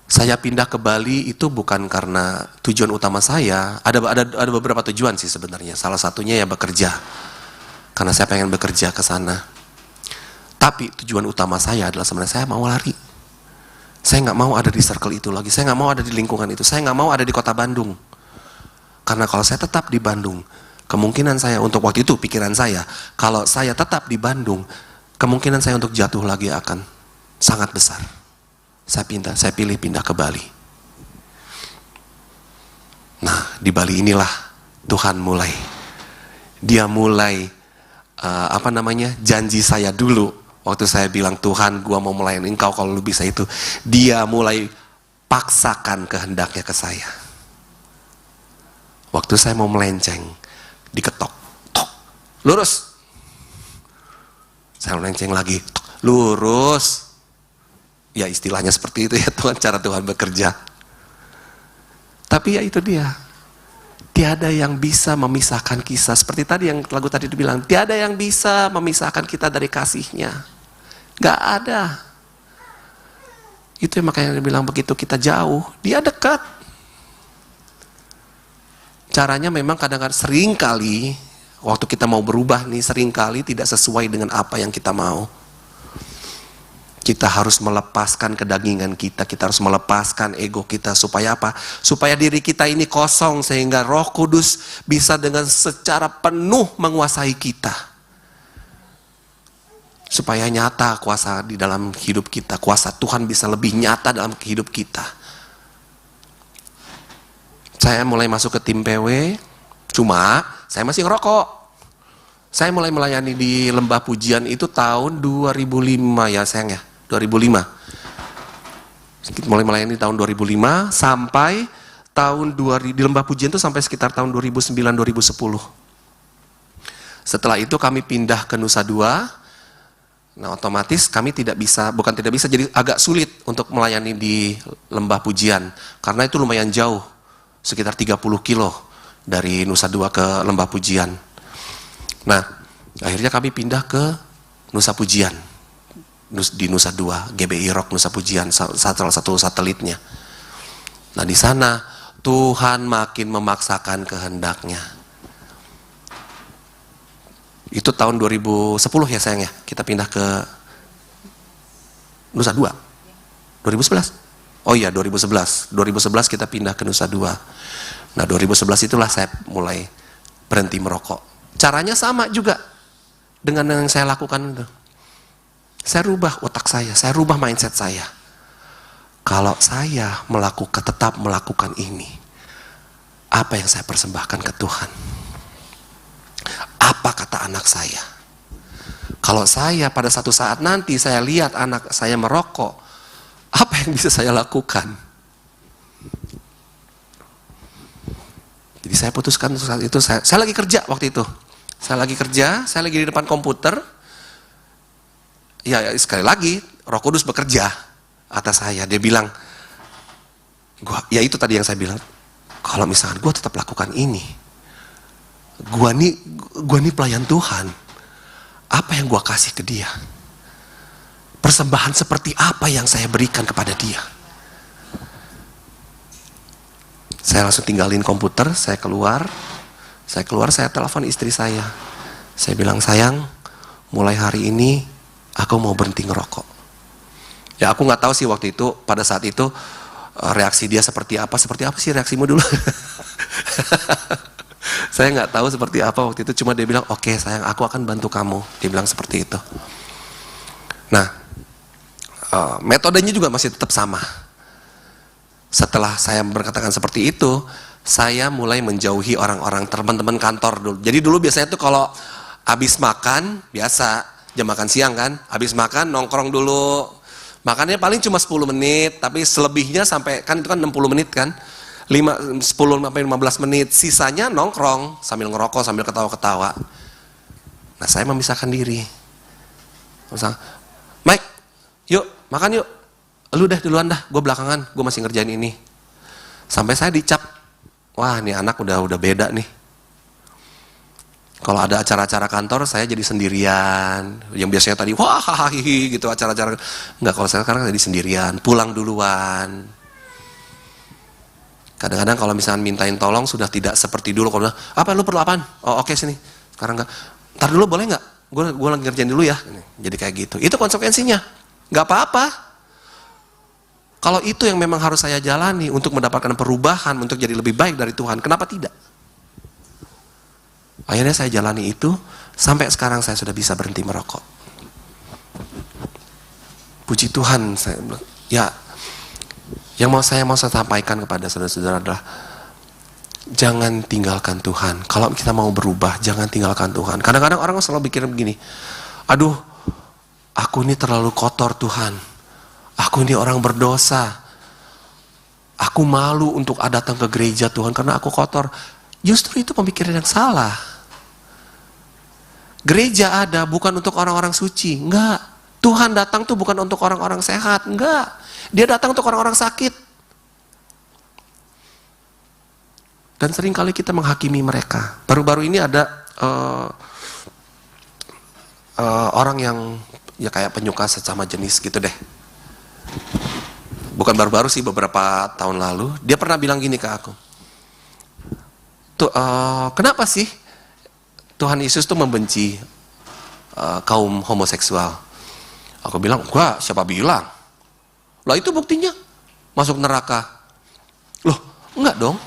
[SPEAKER 5] Saya pindah ke Bali itu bukan karena tujuan utama saya. Ada beberapa tujuan sih sebenarnya. Salah satunya ya bekerja. Karena saya pengen bekerja ke sana. Tapi tujuan utama saya adalah sebenarnya saya mau lari. Saya nggak mau ada di circle itu lagi. Saya nggak mau ada di lingkungan itu. Saya nggak mau ada di kota Bandung. Karena kalau saya tetap di Bandung, kemungkinan saya untuk waktu itu pikiran saya, kalau saya tetap di Bandung, kemungkinan saya untuk jatuh lagi akan sangat besar. Saya pilih pindah ke Bali. Nah, di Bali inilah Tuhan mulai. Dia mulai janji saya dulu Waktu saya bilang, Tuhan gua mau melayani Engkau kalau lu bisa itu. Dia mulai paksakan kehendaknya ke saya. Waktu saya mau melenceng, diketok. Tok, lurus. Saya melenceng lagi, tok, lurus. Ya istilahnya seperti itu ya Tuhan, cara Tuhan bekerja. Tapi ya itu dia. Tiada yang bisa memisahkan kisah. Seperti tadi yang lagu tadi dibilang, tiada yang bisa memisahkan kita dari kasihnya. Gak ada. Itu yang makanya dia bilang begitu kita jauh, dia dekat. Caranya memang kadang-kadang sering kali, waktu kita mau berubah nih, sering kali tidak sesuai dengan apa yang kita mau. Kita harus melepaskan kedagingan kita harus melepaskan ego kita. Supaya apa? Supaya diri kita ini kosong, sehingga Roh Kudus bisa dengan secara penuh menguasai kita. Supaya nyata kuasa di dalam hidup kita. Kuasa Tuhan bisa lebih nyata dalam hidup kita. Saya mulai masuk ke tim PW, cuma saya masih ngerokok. Saya mulai melayani di Lembah Pujian itu tahun 2005 ya sayang ya. 2005. Mulai melayani tahun 2005 sampai tahun 2000 di Lembah Pujian itu sampai sekitar tahun 2009-2010. Setelah itu kami pindah ke Nusa Dua. Nah, otomatis kami bukan tidak bisa, jadi agak sulit untuk melayani di Lembah Pujian karena itu lumayan jauh, sekitar 30 kilo dari Nusa Dua ke Lembah Pujian. Nah, akhirnya kami pindah ke Nusa Pujian. Di Nusa Dua, GBI Rock Nusa Pujian, salah satu satelitnya. Nah di sana Tuhan makin memaksakan kehendaknya. Itu tahun 2010 ya sayang ya, kita pindah ke Nusa Dua. 2011? Oh iya 2011. 2011 kita pindah ke Nusa Dua. Nah 2011 itulah saya mulai berhenti merokok. Caranya sama juga dengan yang saya lakukan itu. Saya rubah otak saya rubah mindset saya. Kalau saya tetap melakukan ini, apa yang saya persembahkan ke Tuhan? Apa kata anak saya? Kalau saya pada satu saat nanti saya lihat anak saya merokok, apa yang bisa saya lakukan? Jadi saya putuskan saat itu, saya lagi kerja waktu itu. Saya lagi di depan komputer. Ya sekali lagi Roh Kudus bekerja atas saya. Dia bilang, ya itu tadi yang saya bilang, kalau misalkan gue tetap lakukan ini, gue nih pelayan Tuhan, apa yang gue kasih ke dia? Persembahan seperti apa yang saya berikan kepada dia? Saya langsung tinggalin komputer, saya keluar, saya telepon istri saya. Saya bilang, sayang, mulai hari ini aku mau berhenti ngerokok. Ya aku nggak tahu sih waktu itu, pada saat itu reaksi dia seperti apa sih reaksimu dulu? Saya nggak tahu seperti apa waktu itu, cuma dia bilang, oke sayang, aku akan bantu kamu. Dia bilang seperti itu. Nah, metodenya juga masih tetap sama. Setelah saya berkatakan seperti itu, saya mulai menjauhi orang-orang, teman-teman kantor dulu. Jadi dulu biasanya tuh kalau habis makan, biasa jam makan siang kan, habis makan nongkrong dulu, makannya paling cuma 10 menit, tapi selebihnya sampai, kan itu kan 60 menit kan, 10-15 menit, sisanya nongkrong, sambil ngerokok, sambil ketawa-ketawa. Nah saya memisahkan diri. Misalnya, Mike, yuk makan yuk, lu duluan dah, gue belakangan, gue masih ngerjain ini. Sampai saya dicap, wah nih anak udah beda nih. Kalau ada acara-acara kantor, saya jadi sendirian. Yang biasanya tadi, wah hahihi gitu acara-acara. Enggak, kalau saya sekarang jadi sendirian, pulang duluan. Kadang-kadang kalau misalnya mintain tolong, sudah tidak seperti dulu. Kalau apa lu perlu apaan? Oh oke sini. Sekarang enggak. Ntar dulu boleh enggak? Gue lagi ngerjain dulu ya. Jadi kayak gitu. Itu konsekuensinya. Enggak apa-apa. Kalau itu yang memang harus saya jalani untuk mendapatkan perubahan, untuk jadi lebih baik dari Tuhan, kenapa tidak? Akhirnya saya jalani itu, sampai sekarang saya sudah bisa berhenti merokok. Puji Tuhan, ya, yang saya mau sampaikan kepada saudara-saudara adalah, jangan tinggalkan Tuhan. Kalau kita mau berubah, jangan tinggalkan Tuhan. Kadang-kadang orang selalu pikir begini, aduh, aku ini terlalu kotor Tuhan. Aku ini orang berdosa. Aku malu untuk datang ke gereja Tuhan karena aku kotor. Justru itu pemikiran yang salah. Gereja ada bukan untuk orang-orang suci, enggak. Tuhan datang tuh bukan untuk orang-orang sehat, enggak. Dia datang untuk orang-orang sakit. Dan seringkali kita menghakimi mereka. Baru-baru ini ada orang yang ya kayak penyuka sesama jenis gitu deh. Bukan baru-baru sih, beberapa tahun lalu. Dia pernah bilang gini ke aku. Kenapa sih Tuhan Yesus tuh membenci kaum homoseksual? Aku bilang, enggak, siapa bilang? Lah itu buktinya, masuk neraka. Loh, enggak dong.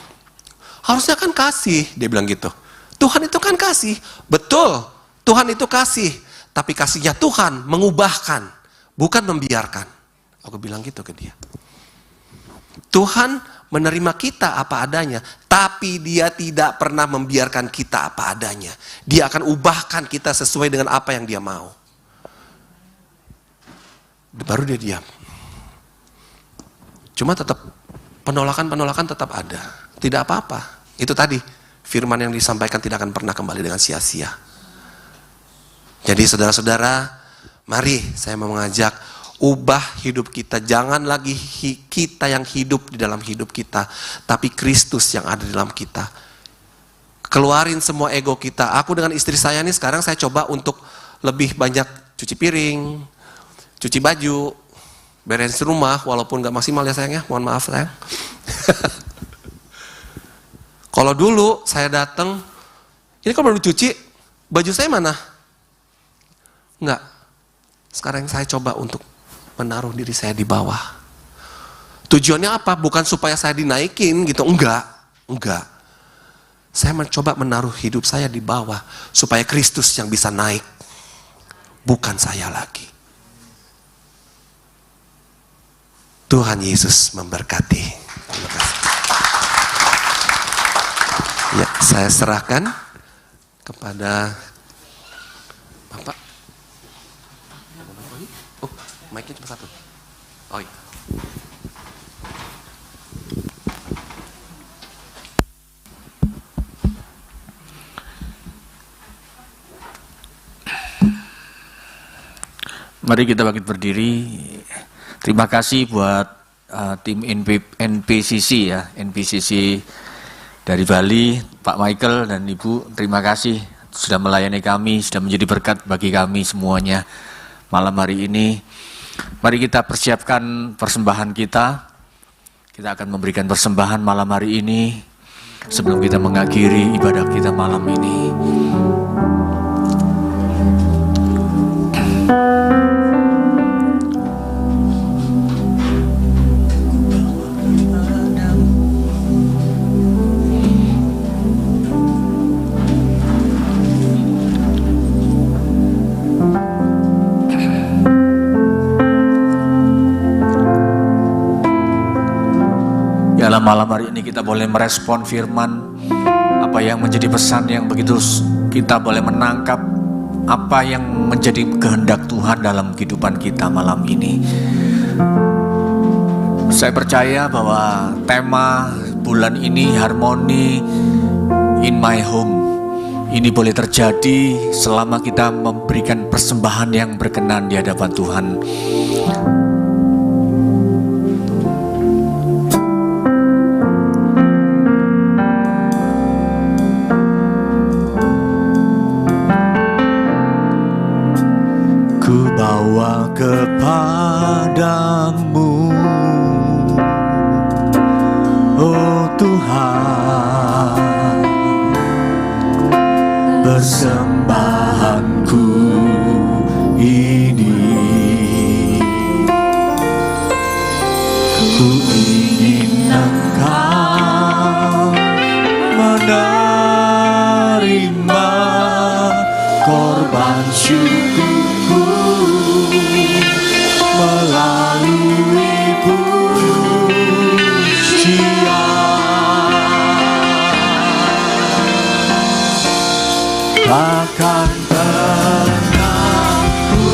[SPEAKER 5] Harusnya kan kasih, dia bilang gitu. Tuhan itu kan kasih. Betul, Tuhan itu kasih. Tapi kasihnya Tuhan mengubahkan, bukan membiarkan. Aku bilang gitu ke dia. Tuhan menerima kita apa adanya, tapi Dia tidak pernah membiarkan kita apa adanya. Dia akan ubahkan kita sesuai dengan apa yang Dia mau. Baru dia diam. Cuma tetap penolakan tetap ada. Tidak apa-apa. Itu tadi, firman yang disampaikan tidak akan pernah kembali dengan sia-sia. Jadi saudara-saudara, mari saya mau mengajak, ubah hidup kita. Jangan lagi kita yang hidup di dalam hidup kita, tapi Kristus yang ada di dalam kita. Keluarin semua ego kita. Aku dengan istri saya nih sekarang saya coba untuk lebih banyak cuci piring, cuci baju, beres rumah, walaupun gak maksimal ya sayang ya, mohon maaf sayang. Kalau dulu saya datang, ini kalau baru cuci, baju saya mana? Enggak. Sekarang saya coba untuk menaruh diri saya di bawah. Tujuannya apa? Bukan supaya saya dinaikin gitu, enggak. Saya mencoba menaruh hidup saya di bawah, supaya Kristus yang bisa naik, bukan saya lagi. Tuhan Yesus memberkati. Terima kasih. Ya, saya serahkan kepada Bapak. Oh, mic-nya cuma satu. Oh iya.
[SPEAKER 6] Mari kita bangkit berdiri. Terima kasih buat tim NPCC ya, NPCC dari Bali, Pak Michael dan Ibu. Terima kasih sudah melayani kami, sudah menjadi berkat bagi kami semuanya malam hari ini. Mari kita persiapkan persembahan kita. Kita akan memberikan persembahan malam hari ini sebelum kita mengakhiri ibadah kita malam ini. Dalam malam hari ini kita boleh merespon firman, apa yang menjadi pesan yang begitu kita boleh menangkap apa yang menjadi kehendak Tuhan dalam kehidupan kita malam ini. Saya percaya bahwa tema bulan ini, harmoni in my home, ini boleh terjadi selama kita memberikan persembahan yang berkenan di hadapan Tuhan. Bawa kepadamu, oh Tuhan, persembahanku ini. Ku ingin Engkau menerima korban syukurku melalui pujian. Takkan pernah ku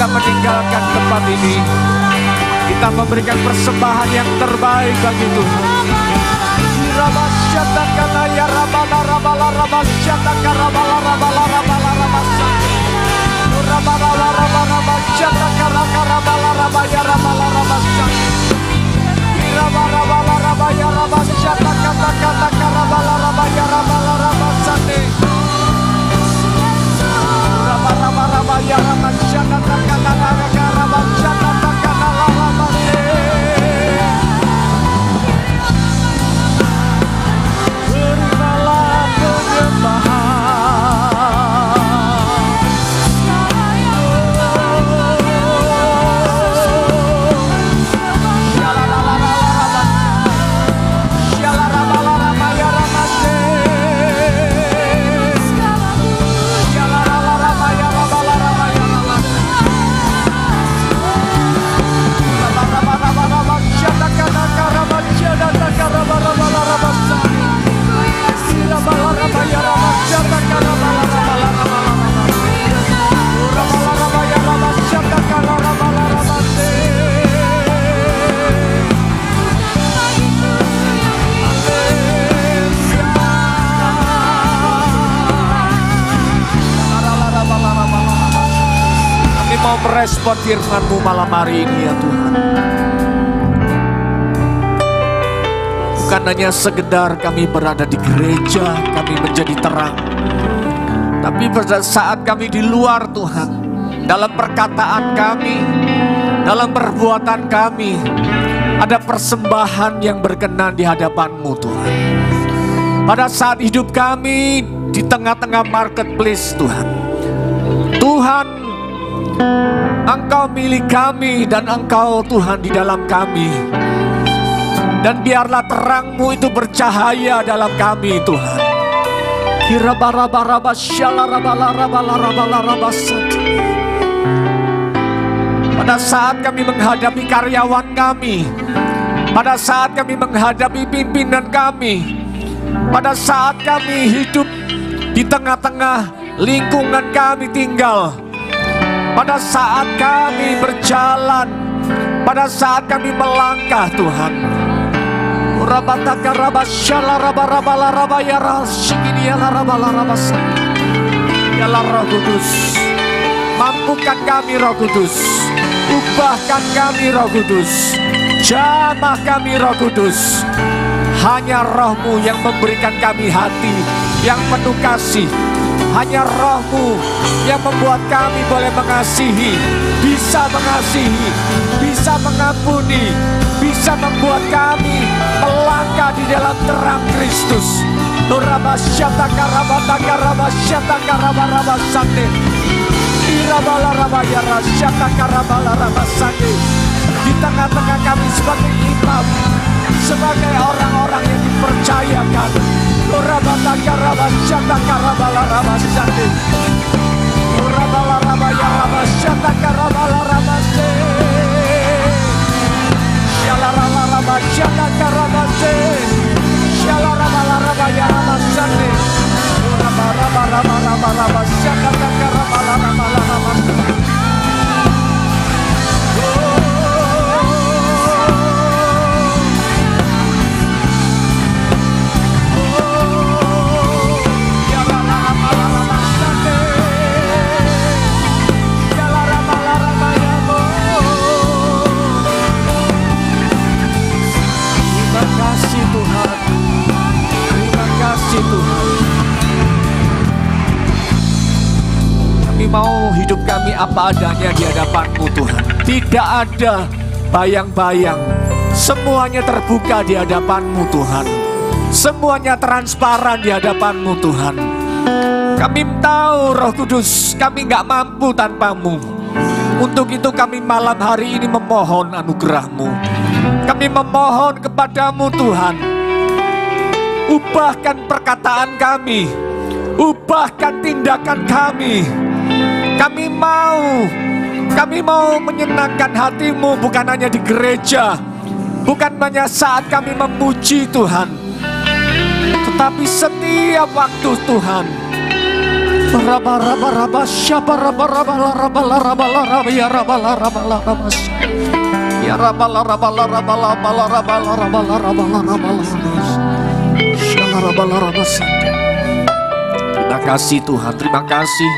[SPEAKER 7] kita meninggalkan tempat ini, kita memberikan persembahan yang terbaik bagi Tuhan. Berilah mau merespon firman-Mu malam hari ini ya Tuhan. Bukan hanya sekedar kami berada di gereja, kami menjadi terang. Tapi pada saat kami di luar Tuhan, dalam perkataan kami, dalam perbuatan kami, ada persembahan yang berkenan di hadapan-Mu Tuhan. Pada saat hidup kami di tengah-tengah marketplace Tuhan, Tuhan, Engkau milik kami dan Engkau Tuhan di dalam kami. Dan biarlah terang-Mu itu bercahaya dalam kami Tuhan. Pada saat kami menghadapi karyawan kami, pada saat kami menghadapi pimpinan kami, pada saat kami hidup di tengah-tengah lingkungan kami tinggal, pada saat kami berjalan, pada saat kami melangkah Tuhan, Yalah Roh Kudus, mampukan kami Roh Kudus, ubahkan kami Roh Kudus, jamah kami Roh Kudus. Hanya Roh-Mu yang memberikan kami hati yang penuh kasih. Hanya Roh-Mu yang membuat kami boleh mengasihi, bisa mengasihi, bisa mengampuni, bisa membuat kami melangkah di dalam terang Kristus. Di tengah-tengah kami sebagai imam, sebagai orang-orang yang dipercayakan, mau hidup kami apa adanya di hadapan-Mu Tuhan. Tidak ada bayang-bayang, semuanya terbuka di hadapan-Mu Tuhan. Semuanya transparan di hadapan-Mu Tuhan. Kami tahu Roh Kudus, kami gak mampu tanpa-Mu. Untuk itu kami malam hari ini memohon anugerah-Mu. Kami memohon kepada-Mu Tuhan, ubahkan perkataan kami, ubahkan tindakan kami. Kami mau menyenangkan hati-Mu bukan hanya di gereja, bukan hanya saat kami memuji Tuhan, tetapi setiap waktu Tuhan. raba raba raba syaba raba raba la raba la raba la raba ya raba la raba la raba ya raba la raba la raba la raba la raba la raba la raba la raba la syaba raba la raba sante. Terima kasih Tuhan, terima kasih.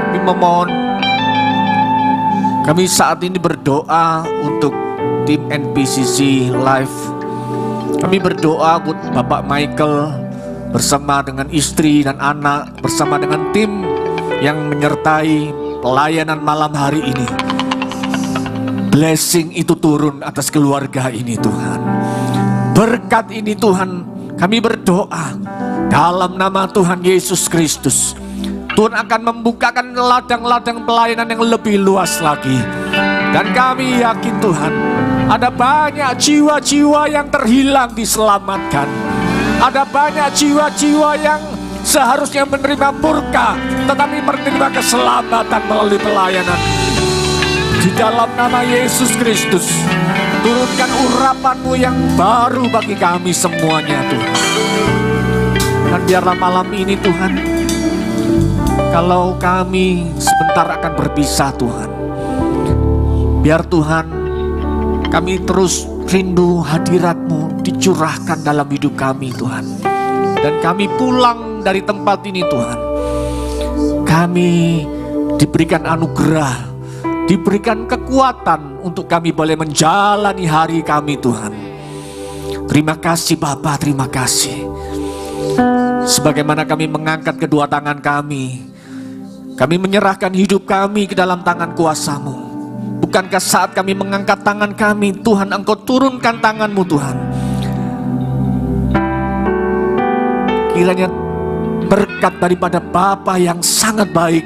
[SPEAKER 7] Kami memohon, kami saat ini berdoa untuk tim NPCC Live. Kami berdoa buat Bapak Michael bersama dengan istri dan anak, bersama dengan tim yang menyertai pelayanan malam hari ini. Blessing itu turun atas keluarga ini Tuhan. Berkat ini Tuhan, kami berdoa dalam nama Tuhan Yesus Kristus. Tuhan akan membukakan ladang-ladang pelayanan yang lebih luas lagi. Dan kami yakin Tuhan, ada banyak jiwa-jiwa yang terhilang diselamatkan. Ada banyak jiwa-jiwa yang seharusnya menerima murka, tetapi menerima keselamatan melalui pelayanan. Di dalam nama Yesus Kristus, turunkan urapan-Mu yang baru bagi kami semuanya Tuhan. Dan biarlah malam ini Tuhan, kalau kami sebentar akan berpisah Tuhan, biar Tuhan kami terus rindu hadirat-Mu dicurahkan dalam hidup kami Tuhan. Dan kami pulang dari tempat ini Tuhan, kami diberikan anugerah, diberikan kekuatan untuk kami boleh menjalani hari kami Tuhan. Terima kasih Bapa, terima kasih. Sebagaimana kami mengangkat kedua tangan kami menyerahkan hidup kami ke dalam tangan kuasa-Mu. Bukankah saat kami mengangkat tangan kami, Tuhan Engkau turunkan tangan-Mu Tuhan. Kiranya berkat daripada Bapa yang sangat baik,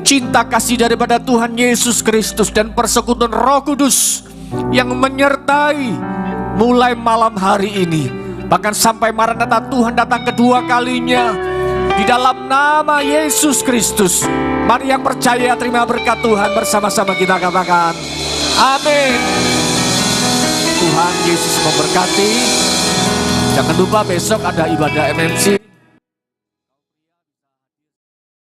[SPEAKER 7] cinta kasih daripada Tuhan Yesus Kristus, dan persekutuan Roh Kudus yang menyertai mulai malam hari ini, bahkan sampai Maranatha Tuhan datang kedua kalinya. Di dalam nama Yesus Kristus, mari yang percaya terima berkat Tuhan, bersama-sama kita katakan amin. Tuhan Yesus memberkati. Jangan lupa besok ada ibadah MMC.